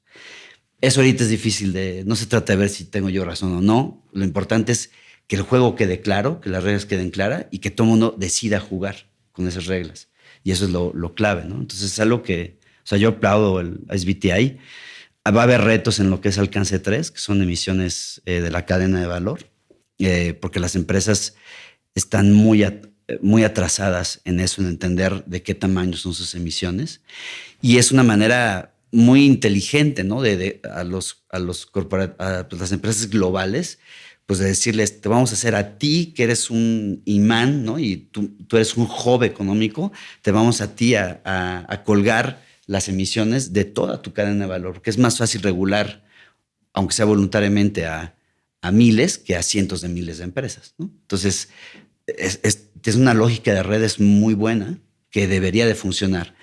Eso ahorita es difícil no se trata de ver si tengo yo razón o no. Lo importante es que el juego quede claro, que las reglas queden claras y que todo el mundo decida jugar con esas reglas. Y eso es lo clave, ¿no? Entonces es algo que, o sea, yo aplaudo a SBTi. Va a haber retos en lo que es alcance 3, que son emisiones de la cadena de valor, porque las empresas están muy atrasadas en eso, en entender de qué tamaño son sus emisiones. Y es una manera muy inteligente, ¿no? A las empresas globales, pues de decirles, te vamos a hacer a ti, que eres un imán, ¿no? Y tú eres un hub económico, te vamos a ti a colgar las emisiones de toda tu cadena de valor, porque es más fácil regular, aunque sea voluntariamente, a miles que a cientos de miles de empresas, ¿no? Entonces, es una lógica de redes muy buena que debería de funcionar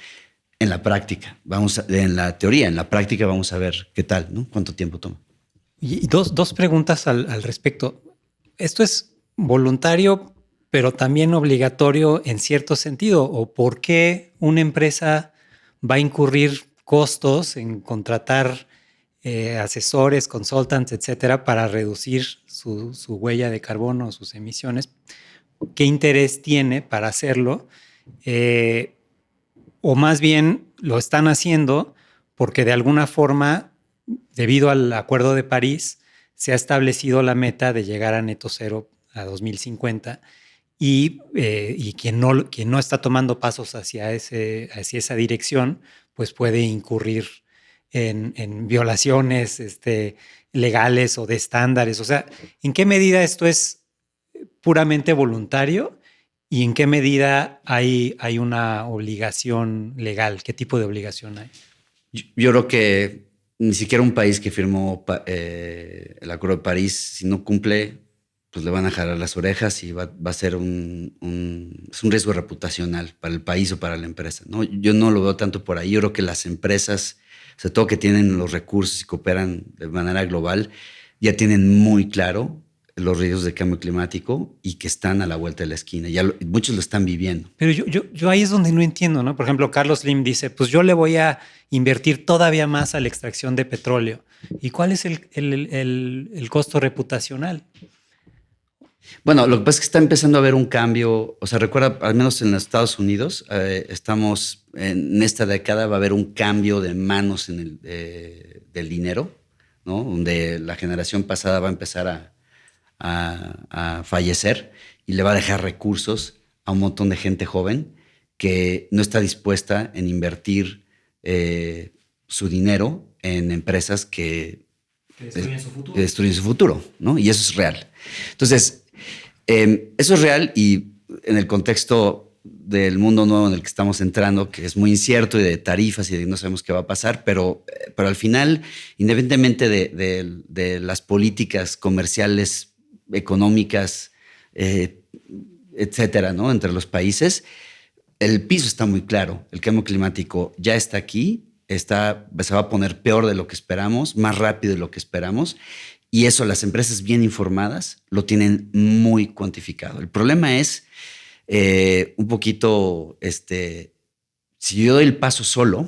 en la práctica. En la teoría, en la práctica vamos a ver qué tal, ¿no? Cuánto tiempo toma. Y dos preguntas al respecto. ¿Esto es voluntario, pero también obligatorio en cierto sentido? ¿O por qué una empresa va a incurrir costos en contratar asesores, consultants, etcétera, para reducir su huella de carbono, sus emisiones? ¿Qué interés tiene para hacerlo? O más bien lo están haciendo porque de alguna forma, debido al Acuerdo de París, se ha establecido la meta de llegar a neto cero a 2050 y quien no está tomando pasos hacia esa dirección, pues puede incurrir en violaciones legales o de estándares. O sea, ¿en qué medida esto es puramente voluntario y en qué medida hay una obligación legal? ¿Qué tipo de obligación hay? Yo creo que ni siquiera un país que firmó el Acuerdo de París, si no cumple, pues le van a jalar las orejas y va a ser es un riesgo reputacional para el país o para la empresa, ¿no? Yo no lo veo tanto por ahí. Yo creo que las empresas, sobre todo que tienen los recursos y cooperan de manera global, ya tienen muy claro los riesgos de cambio climático y que están a la vuelta de la esquina. Muchos lo están viviendo. Pero yo ahí es donde no entiendo, ¿no? Por ejemplo, Carlos Slim dice, pues yo le voy a invertir todavía más a la extracción de petróleo. ¿Y cuál es el costo reputacional? Bueno, lo que pasa es que está empezando a haber un cambio. O sea, recuerda, al menos en los Estados Unidos, estamos en esta década, va a haber un cambio de manos del dinero, ¿no? Donde la generación pasada va a empezar a fallecer y le va a dejar recursos a un montón de gente joven que no está dispuesta en invertir su dinero en empresas que destruyen su futuro, ¿no? Y eso es real. Entonces, eso es real y en el contexto del mundo nuevo en el que estamos entrando, que es muy incierto y de tarifas y de no sabemos qué va a pasar, pero al final, independientemente de las políticas comerciales, económicas, etcétera, ¿no? Entre los países, el piso está muy claro. El cambio climático ya está aquí, se va a poner peor de lo que esperamos, más rápido de lo que esperamos. Y eso las empresas bien informadas lo tienen muy cuantificado. El problema es un poquito, si yo doy el paso solo,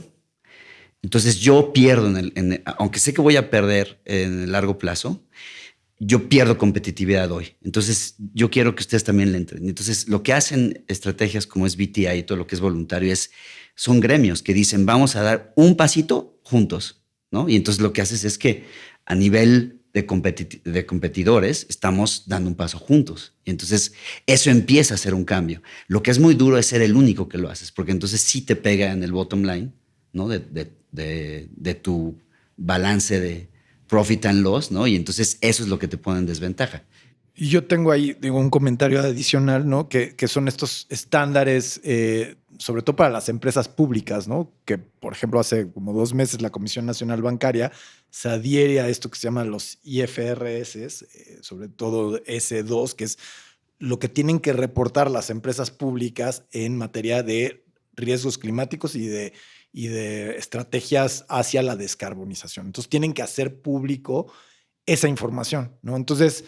entonces yo pierdo, aunque sé que voy a perder en el largo plazo, yo pierdo competitividad hoy. Entonces yo quiero que ustedes también le entren. Entonces lo que hacen estrategias como es BTI y todo lo que es voluntario son gremios que dicen vamos a dar un pasito juntos, ¿no? Y entonces lo que haces es que a nivel de competidores estamos dando un paso juntos. Y entonces eso empieza a ser un cambio. Lo que es muy duro es ser el único que lo haces, porque entonces sí te pega en el bottom line, ¿no? de tu balance de profit and loss, ¿no? Y entonces eso es lo que te pone en desventaja. Y yo tengo ahí, digo, un comentario adicional, ¿no? Que son estos estándares, sobre todo para las empresas públicas, ¿no? Que, por ejemplo, hace como 2 meses la Comisión Nacional Bancaria se adhiere a esto que se llaman los IFRS, sobre todo S2, que es lo que tienen que reportar las empresas públicas en materia de riesgos climáticos y de estrategias hacia la descarbonización. Entonces, tienen que hacer público esa información, ¿no? Entonces,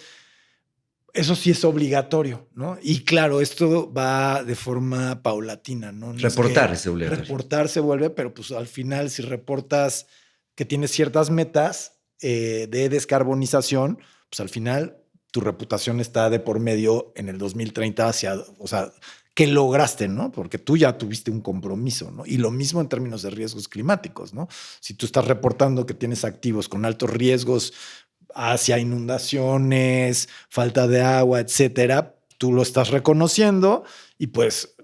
eso sí es obligatorio, ¿no? Y claro, esto va de forma paulatina, ¿no? Reportar es obligatorio. Reportar se vuelve, pero pues al final si reportas que tienes ciertas metas de descarbonización, pues al final tu reputación está de por medio en el 2030 o sea, que lograste, ¿no? Porque tú ya tuviste un compromiso, ¿no? Y lo mismo en términos de riesgos climáticos, ¿no? Si tú estás reportando que tienes activos con altos riesgos hacia inundaciones, falta de agua, etcétera, tú lo estás reconociendo y pues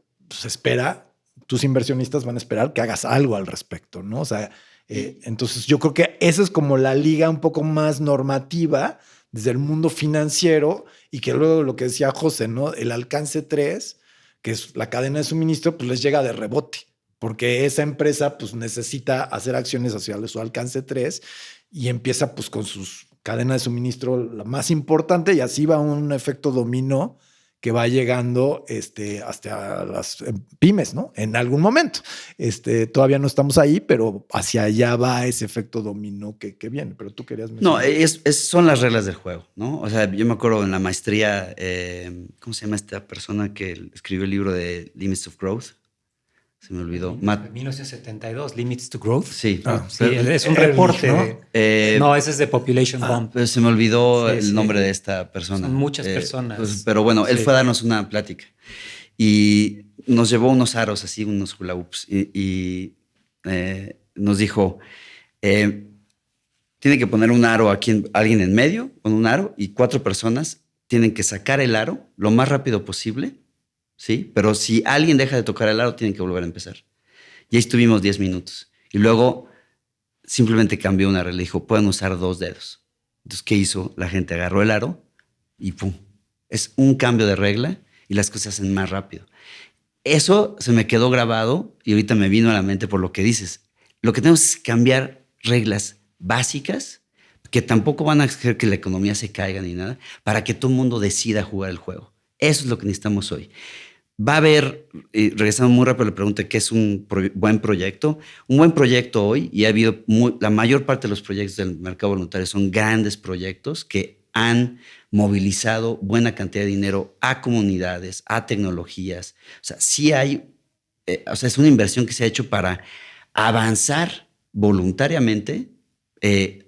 tus inversionistas van a esperar que hagas algo al respecto, ¿no? O sea, entonces yo creo que esa es como la liga un poco más normativa desde el mundo financiero y que luego lo que decía José, ¿no? El alcance 3, que es la cadena de suministro, pues les llega de rebote, porque esa empresa pues necesita hacer acciones hacia su alcance 3 y empieza pues con sus cadena de suministro la más importante y así va un efecto dominó que va llegando hasta las pymes, ¿no? En algún momento. Todavía no estamos ahí, pero hacia allá va ese efecto dominó que viene. Pero tú querías mencionar. No, son las reglas del juego, ¿no? O sea, yo me acuerdo en la maestría, ¿cómo se llama esta persona que escribió el libro de Limits of Growth? Se me olvidó. 1972, Limits to Growth. Sí. Sí, es un reporte. ¿no? No, ese es de Population Bomb. Pero se me olvidó el nombre de esta persona. Son muchas personas. Pues, pero bueno, él fue a darnos una plática y nos llevó unos aros así, unos hula hoops y nos dijo, tiene que poner un aro aquí, alguien en medio con un aro y 4 personas tienen que sacar el aro lo más rápido posible. Sí, pero si alguien deja de tocar el aro, tienen que volver a empezar. Y ahí estuvimos 10 minutos. Y luego simplemente cambió una regla. Dijo, pueden usar 2 dedos. Entonces, ¿qué hizo? La gente agarró el aro y ¡pum! Es un cambio de regla y las cosas se hacen más rápido. Eso se me quedó grabado y ahorita me vino a la mente por lo que dices. Lo que tenemos es cambiar reglas básicas que tampoco van a hacer que la economía se caiga ni nada, para que todo el mundo decida jugar el juego. Eso es lo que necesitamos hoy. Va a haber, regresando muy rápido a la pregunta, ¿qué es un buen proyecto? Un buen proyecto hoy, y ha habido la mayor parte de los proyectos del mercado voluntario son grandes proyectos que han movilizado buena cantidad de dinero a comunidades, a tecnologías. O sea, sí hay, o sea, es una inversión que se ha hecho para avanzar voluntariamente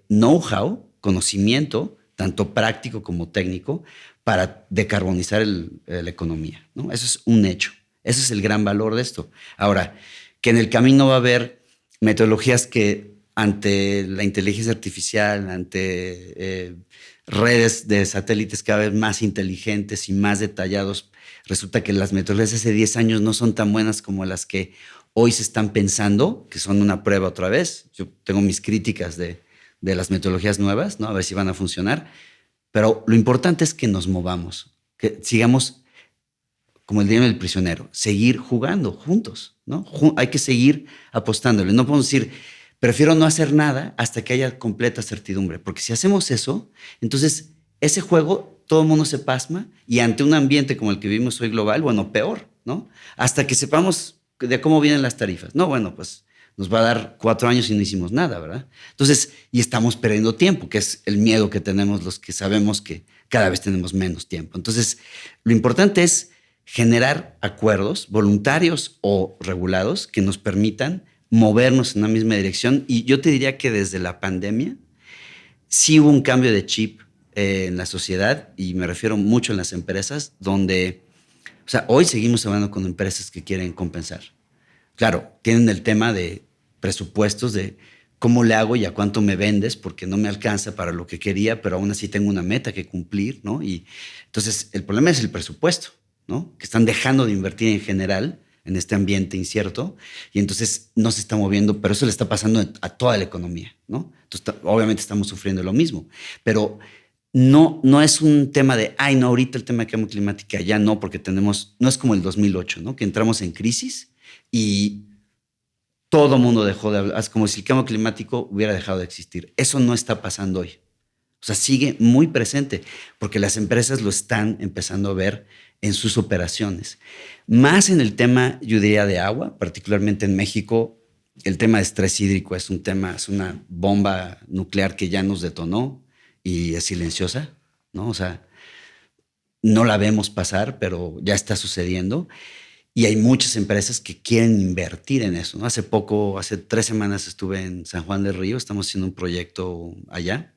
know-how, conocimiento, tanto práctico como técnico, para decarbonizar la economía, ¿no? Eso es un hecho. Ese es el gran valor de esto. Ahora, que en el camino va a haber metodologías que ante la inteligencia artificial, ante redes de satélites cada vez más inteligentes y más detallados, resulta que las metodologías de hace 10 años no son tan buenas como las que hoy se están pensando, que son una prueba otra vez. Yo tengo mis críticas de las metodologías nuevas, ¿no? A ver si van a funcionar. Pero lo importante es que nos movamos, que sigamos, como el dilema del prisionero, seguir jugando juntos, ¿no? Hay que seguir apostándole. No podemos decir, prefiero no hacer nada hasta que haya completa certidumbre, porque si hacemos eso, entonces ese juego todo el mundo se pasma y ante un ambiente como el que vivimos hoy global, bueno, peor, ¿no? Hasta que sepamos de cómo vienen las tarifas. No, bueno, pues nos va a dar 4 años y no hicimos nada, ¿verdad? Entonces, y estamos perdiendo tiempo, que es el miedo que tenemos los que sabemos que cada vez tenemos menos tiempo. Entonces, lo importante es generar acuerdos voluntarios o regulados que nos permitan movernos en una misma dirección. Y yo te diría que desde la pandemia sí hubo un cambio de chip en la sociedad, y me refiero mucho en las empresas, donde, o sea, hoy seguimos hablando con empresas que quieren compensar. Claro, tienen el tema de presupuestos, de cómo le hago y a cuánto me vendes, porque no me alcanza para lo que quería, pero aún así tengo una meta que cumplir, ¿no? Y entonces el problema es el presupuesto, ¿no? Que están dejando de invertir en general en este ambiente incierto, y entonces no se está moviendo, pero eso le está pasando a toda la economía, ¿no? Entonces, obviamente estamos sufriendo lo mismo, pero no es un tema de, ay, no, ahorita el tema de cambio climático ya no, porque tenemos, no es como el 2008, ¿no? Que entramos en crisis y todo el mundo dejó de hablar, es como si el cambio climático hubiera dejado de existir. Eso no está pasando hoy. O sea, sigue muy presente porque las empresas lo están empezando a ver en sus operaciones. Más en el tema, yo diría, de agua, particularmente en México, el tema de estrés hídrico es un tema, es una bomba nuclear que ya nos detonó y es silenciosa, ¿no? O sea, no la vemos pasar, pero ya está sucediendo. Y hay muchas empresas que quieren invertir en eso, ¿no? Hace 3 semanas estuve en San Juan del Río, estamos haciendo un proyecto allá.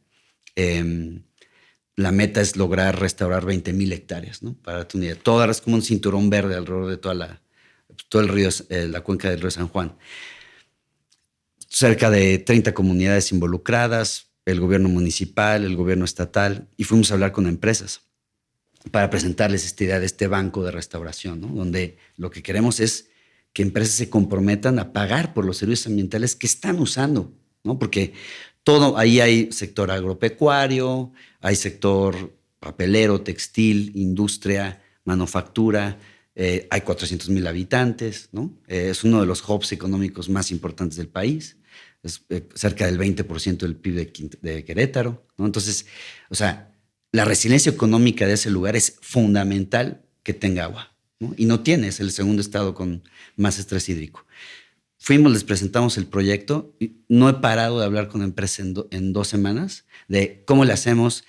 La meta es lograr restaurar 20,000 hectáreas, ¿no? Para tu unidad. Toda es como un cinturón verde alrededor de todo el río, la cuenca del río San Juan. Cerca de 30 comunidades involucradas, el gobierno municipal, el gobierno estatal, y fuimos a hablar con empresas para presentarles esta idea de este banco de restauración, ¿no? Donde lo que queremos es que empresas se comprometan a pagar por los servicios ambientales que están usando, ¿no? Porque ahí hay sector agropecuario, hay sector papelero, textil, industria, manufactura, hay 400,000 habitantes, ¿no? Es uno de los hubs económicos más importantes del país, es cerca del 20% del PIB de Querétaro, ¿no? Entonces, o sea, la resiliencia económica de ese lugar es fundamental que tenga agua, ¿no? Y no tiene, es el segundo estado con más estrés hídrico. Fuimos, les presentamos el proyecto. Y no he parado de hablar con empresas en 2 semanas de cómo le hacemos,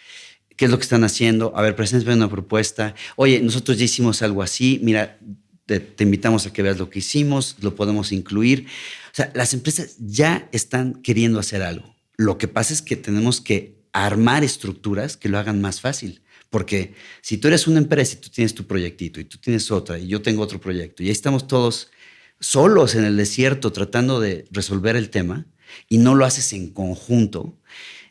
qué es lo que están haciendo. A ver, preséntame una propuesta. Oye, nosotros ya hicimos algo así. Mira, te invitamos a que veas lo que hicimos, lo podemos incluir. O sea, las empresas ya están queriendo hacer algo. Lo que pasa es que tenemos que armar estructuras que lo hagan más fácil. Porque si tú eres una empresa y tú tienes tu proyectito y tú tienes otra y yo tengo otro proyecto y ahí estamos todos solos en el desierto tratando de resolver el tema y no lo haces en conjunto,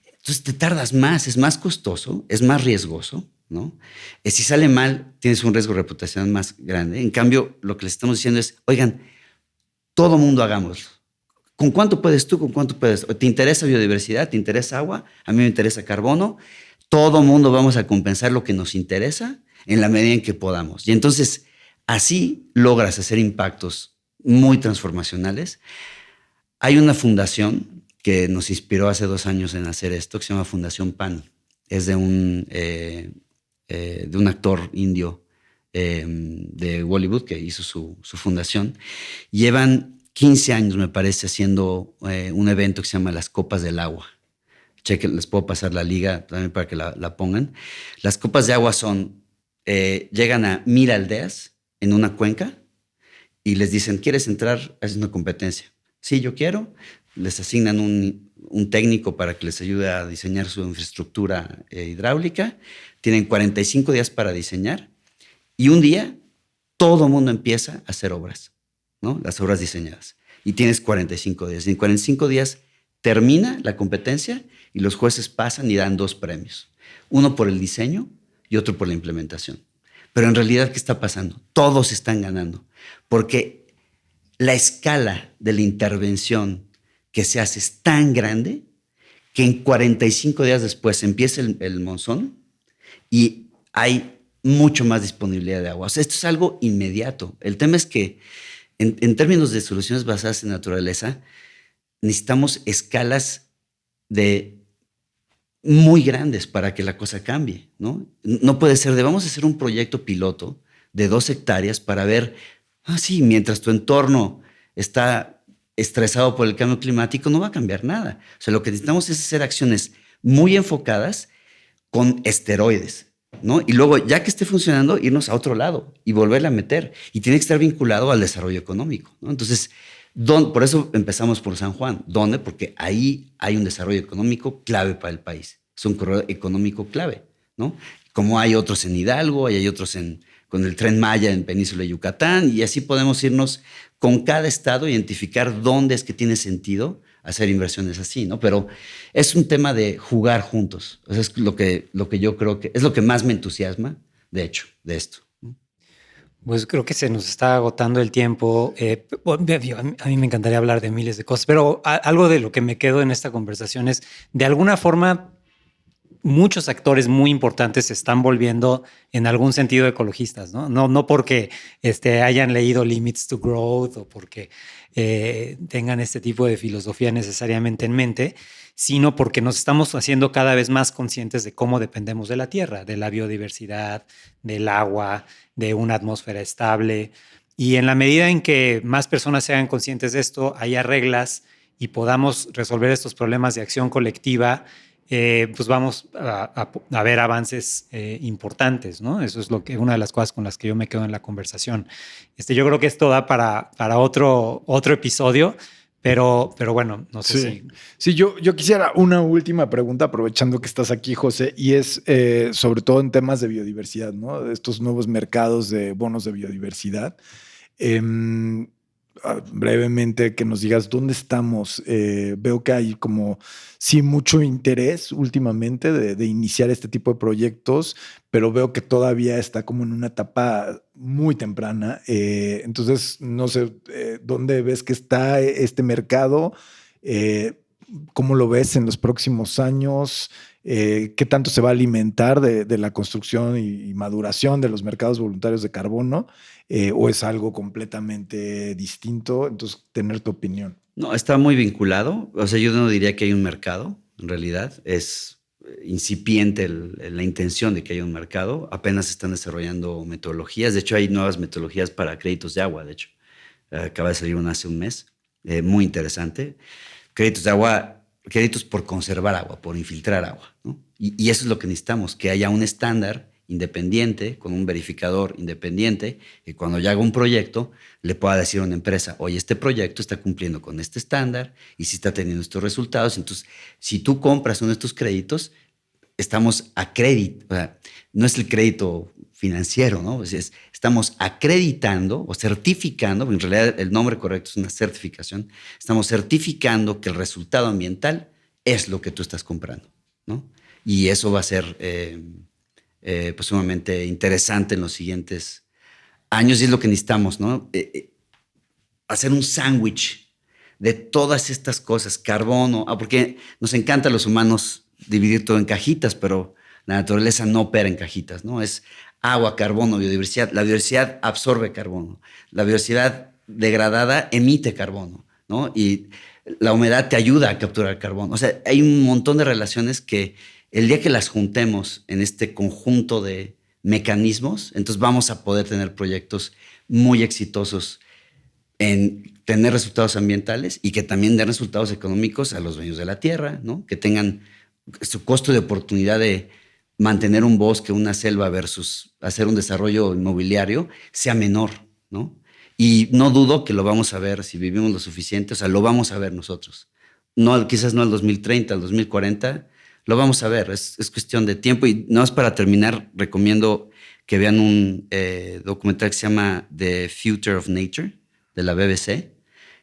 entonces te tardas más, es más costoso, es más riesgoso, ¿no? Si sale mal, tienes un riesgo reputacional más grande. En cambio, lo que les estamos diciendo es, oigan, todo mundo hagámoslo. ¿Con cuánto puedes tú? ¿Con cuánto puedes? ¿Te interesa biodiversidad? ¿Te interesa agua? A mí me interesa carbono. Todo mundo vamos a compensar lo que nos interesa en la medida en que podamos. Y entonces, así logras hacer impactos muy transformacionales. Hay una fundación que nos inspiró hace 2 años en hacer esto, que se llama Fundación PAN. Es de un actor indio de Bollywood que hizo su fundación. Llevan 15 años, me parece, haciendo un evento que se llama Las Copas del Agua, chequen, les puedo pasar la liga también para que la pongan. Las copas de agua llegan a 1,000 aldeas en una cuenca y les dicen, ¿quieres entrar? Es una competencia. Sí, yo quiero. Les asignan un técnico para que les ayude a diseñar su infraestructura hidráulica. Tienen 45 días para diseñar y un día todo el mundo empieza a hacer obras, ¿no? Las obras diseñadas. Y tienes 45 días. Y en 45 días termina la competencia y los jueces pasan y dan 2 premios. Uno por el diseño y otro por la implementación. Pero en realidad, ¿qué está pasando? Todos están ganando. Porque la escala de la intervención que se hace es tan grande que en 45 días después empieza el monzón y hay mucho más disponibilidad de agua. O sea, esto es algo inmediato. El tema es que en términos de soluciones basadas en naturaleza, necesitamos escalas muy grandes para que la cosa cambie, ¿no? No puede ser vamos a hacer un proyecto piloto de 2 hectáreas para ver, sí, mientras tu entorno está estresado por el cambio climático, no va a cambiar nada. O sea, lo que necesitamos es hacer acciones muy enfocadas con esteroides, ¿no? Y luego, ya que esté funcionando, irnos a otro lado y volverla a meter. Y tiene que estar vinculado al desarrollo económico, ¿no? Entonces, por eso empezamos por San Juan. ¿Dónde? Porque ahí hay un desarrollo económico clave para el país. Es un corredor económico clave, ¿no? Como hay otros en Hidalgo, y hay otros con el Tren Maya en Península de Yucatán, y así podemos irnos con cada estado, identificar dónde es que tiene sentido hacer inversiones así, ¿no? Pero es un tema de jugar juntos. O sea, es lo que yo creo que es lo que más me entusiasma, de hecho, de esto. Pues creo que se nos está agotando el tiempo. A mí me encantaría hablar de miles de cosas, pero algo de lo que me quedo en esta conversación es, de alguna forma, muchos actores muy importantes se están volviendo en algún sentido ecologistas, ¿no? No porque hayan leído Limits to Growth o porque tengan este tipo de filosofía necesariamente en mente, sino porque nos estamos haciendo cada vez más conscientes de cómo dependemos de la tierra, de la biodiversidad, del agua, de una atmósfera estable. Y en la medida en que más personas sean conscientes de esto, haya reglas y podamos resolver estos problemas de acción colectiva, pues vamos a ver avances importantes, ¿no? Eso es una de las cosas con las que yo me quedo en la conversación. Yo creo que esto da para otro episodio, pero bueno, no sé si... Sí, yo quisiera una última pregunta, aprovechando que estás aquí, José, y es sobre todo en temas de biodiversidad, ¿no? Estos nuevos mercados de bonos de biodiversidad. Brevemente, que nos digas dónde estamos. Veo que hay como sí mucho interés últimamente de iniciar este tipo de proyectos, pero veo que todavía está como en una etapa muy temprana. Entonces, no sé, ¿dónde ves que está este mercado? ¿Cómo lo ves en los próximos años? ¿Qué tanto se va a alimentar de la construcción y maduración de los mercados voluntarios de carbono? ¿O es algo completamente distinto? Entonces, tener tu opinión. No, está muy vinculado. O sea, yo no diría que hay un mercado, en realidad. Es incipiente la intención de que haya un mercado. Apenas se están desarrollando metodologías. De hecho, hay nuevas metodologías para créditos de agua, de hecho. Acaba de salir una hace un mes. Muy interesante. Créditos de agua, créditos por conservar agua, por infiltrar agua, ¿no? Y eso es lo que necesitamos, que haya un estándar independiente, con un verificador independiente, que cuando yo haga un proyecto le pueda decir a una empresa, oye, este proyecto está cumpliendo con este estándar y si está teniendo estos resultados. Entonces, si tú compras uno de estos créditos, estamos a crédito, o sea, no es el crédito financiero, ¿no? Estamos acreditando o certificando, en realidad el nombre correcto es una certificación, estamos certificando que el resultado ambiental es lo que tú estás comprando, ¿no? Y eso va a ser pues sumamente interesante en los siguientes años y es lo que necesitamos, ¿no? Hacer un sándwich de todas estas cosas, carbono, porque nos encanta a los humanos dividir todo en cajitas, pero la naturaleza no opera en cajitas, ¿no? Es agua, carbono, biodiversidad. La biodiversidad absorbe carbono. La biodiversidad degradada emite carbono, ¿no? Y la humedad te ayuda a capturar carbono. O sea, hay un montón de relaciones que el día que las juntemos en este conjunto de mecanismos, entonces vamos a poder tener proyectos muy exitosos en tener resultados ambientales y que también den resultados económicos a los dueños de la tierra, ¿no? Que tengan su costo de oportunidad de mantener un bosque, una selva versus hacer un desarrollo inmobiliario sea menor, ¿no? Y no dudo que lo vamos a ver si vivimos lo suficiente, o sea, lo vamos a ver nosotros. No, quizás no al 2030, al 2040, lo vamos a ver, es cuestión de tiempo. Y no es para terminar, recomiendo que vean un documental que se llama The Future of Nature, de la BBC.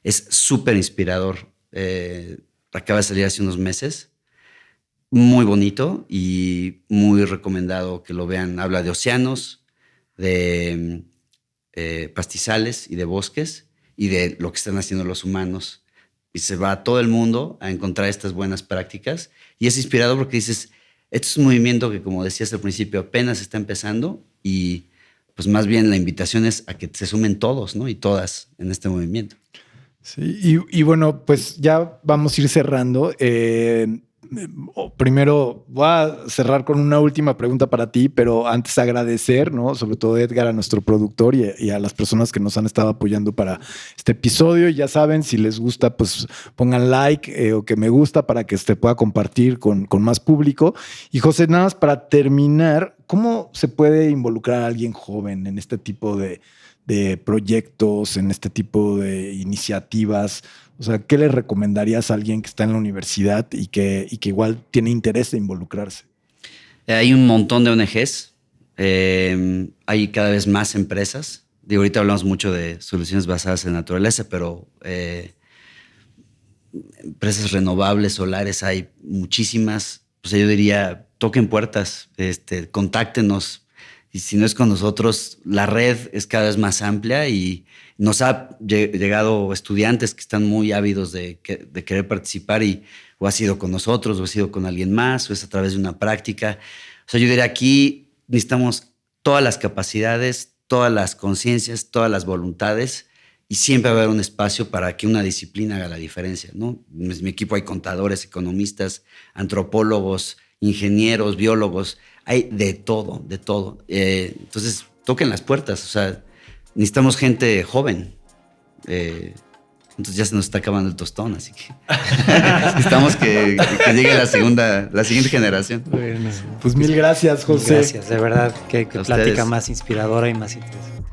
Es súper inspirador. Acaba de salir hace unos meses. Muy bonito y muy recomendado que lo vean. Habla de océanos, de pastizales y de bosques y de lo que están haciendo los humanos. Y se va a todo el mundo a encontrar estas buenas prácticas. Y es inspirador porque dices, esto es un movimiento que, como decías al principio, apenas está empezando y pues más bien la invitación es a que se sumen todos, ¿no? Y todas en este movimiento. Sí, y bueno, pues ya vamos a ir cerrando. Primero voy a cerrar con una última pregunta para ti, pero antes agradecer, ¿no? Sobre todo Edgar, a nuestro productor y a las personas que nos han estado apoyando para este episodio. Ya saben, si les gusta, pues pongan like o que me gusta para que se pueda compartir con más público. Y José, nada más para terminar, ¿cómo se puede involucrar a alguien joven en este tipo de proyectos, en este tipo de iniciativas? O sea, ¿qué le recomendarías a alguien que está en la universidad y que igual tiene interés de involucrarse? Hay un montón de ONGs, hay cada vez más empresas. Digo, ahorita hablamos mucho de soluciones basadas en naturaleza, pero empresas renovables, solares, hay muchísimas. Pues yo diría, toquen puertas, contáctenos. Y si no es con nosotros, la red es cada vez más amplia y nos ha llegado estudiantes que están muy ávidos de querer participar y o ha sido con nosotros, o ha sido con alguien más, o es a través de una práctica. O sea, yo diría, aquí necesitamos todas las capacidades, todas las conciencias, todas las voluntades y siempre va a haber un espacio para que una disciplina haga la diferencia, ¿no? En mi equipo hay contadores, economistas, antropólogos, ingenieros, biólogos. Hay de todo, de todo. Entonces, toquen las puertas. O sea, necesitamos gente joven. Entonces ya se nos está acabando el tostón, así que necesitamos que llegue la siguiente generación. Pues mil gracias, José. Gracias, de verdad, qué plática más inspiradora y más interesante.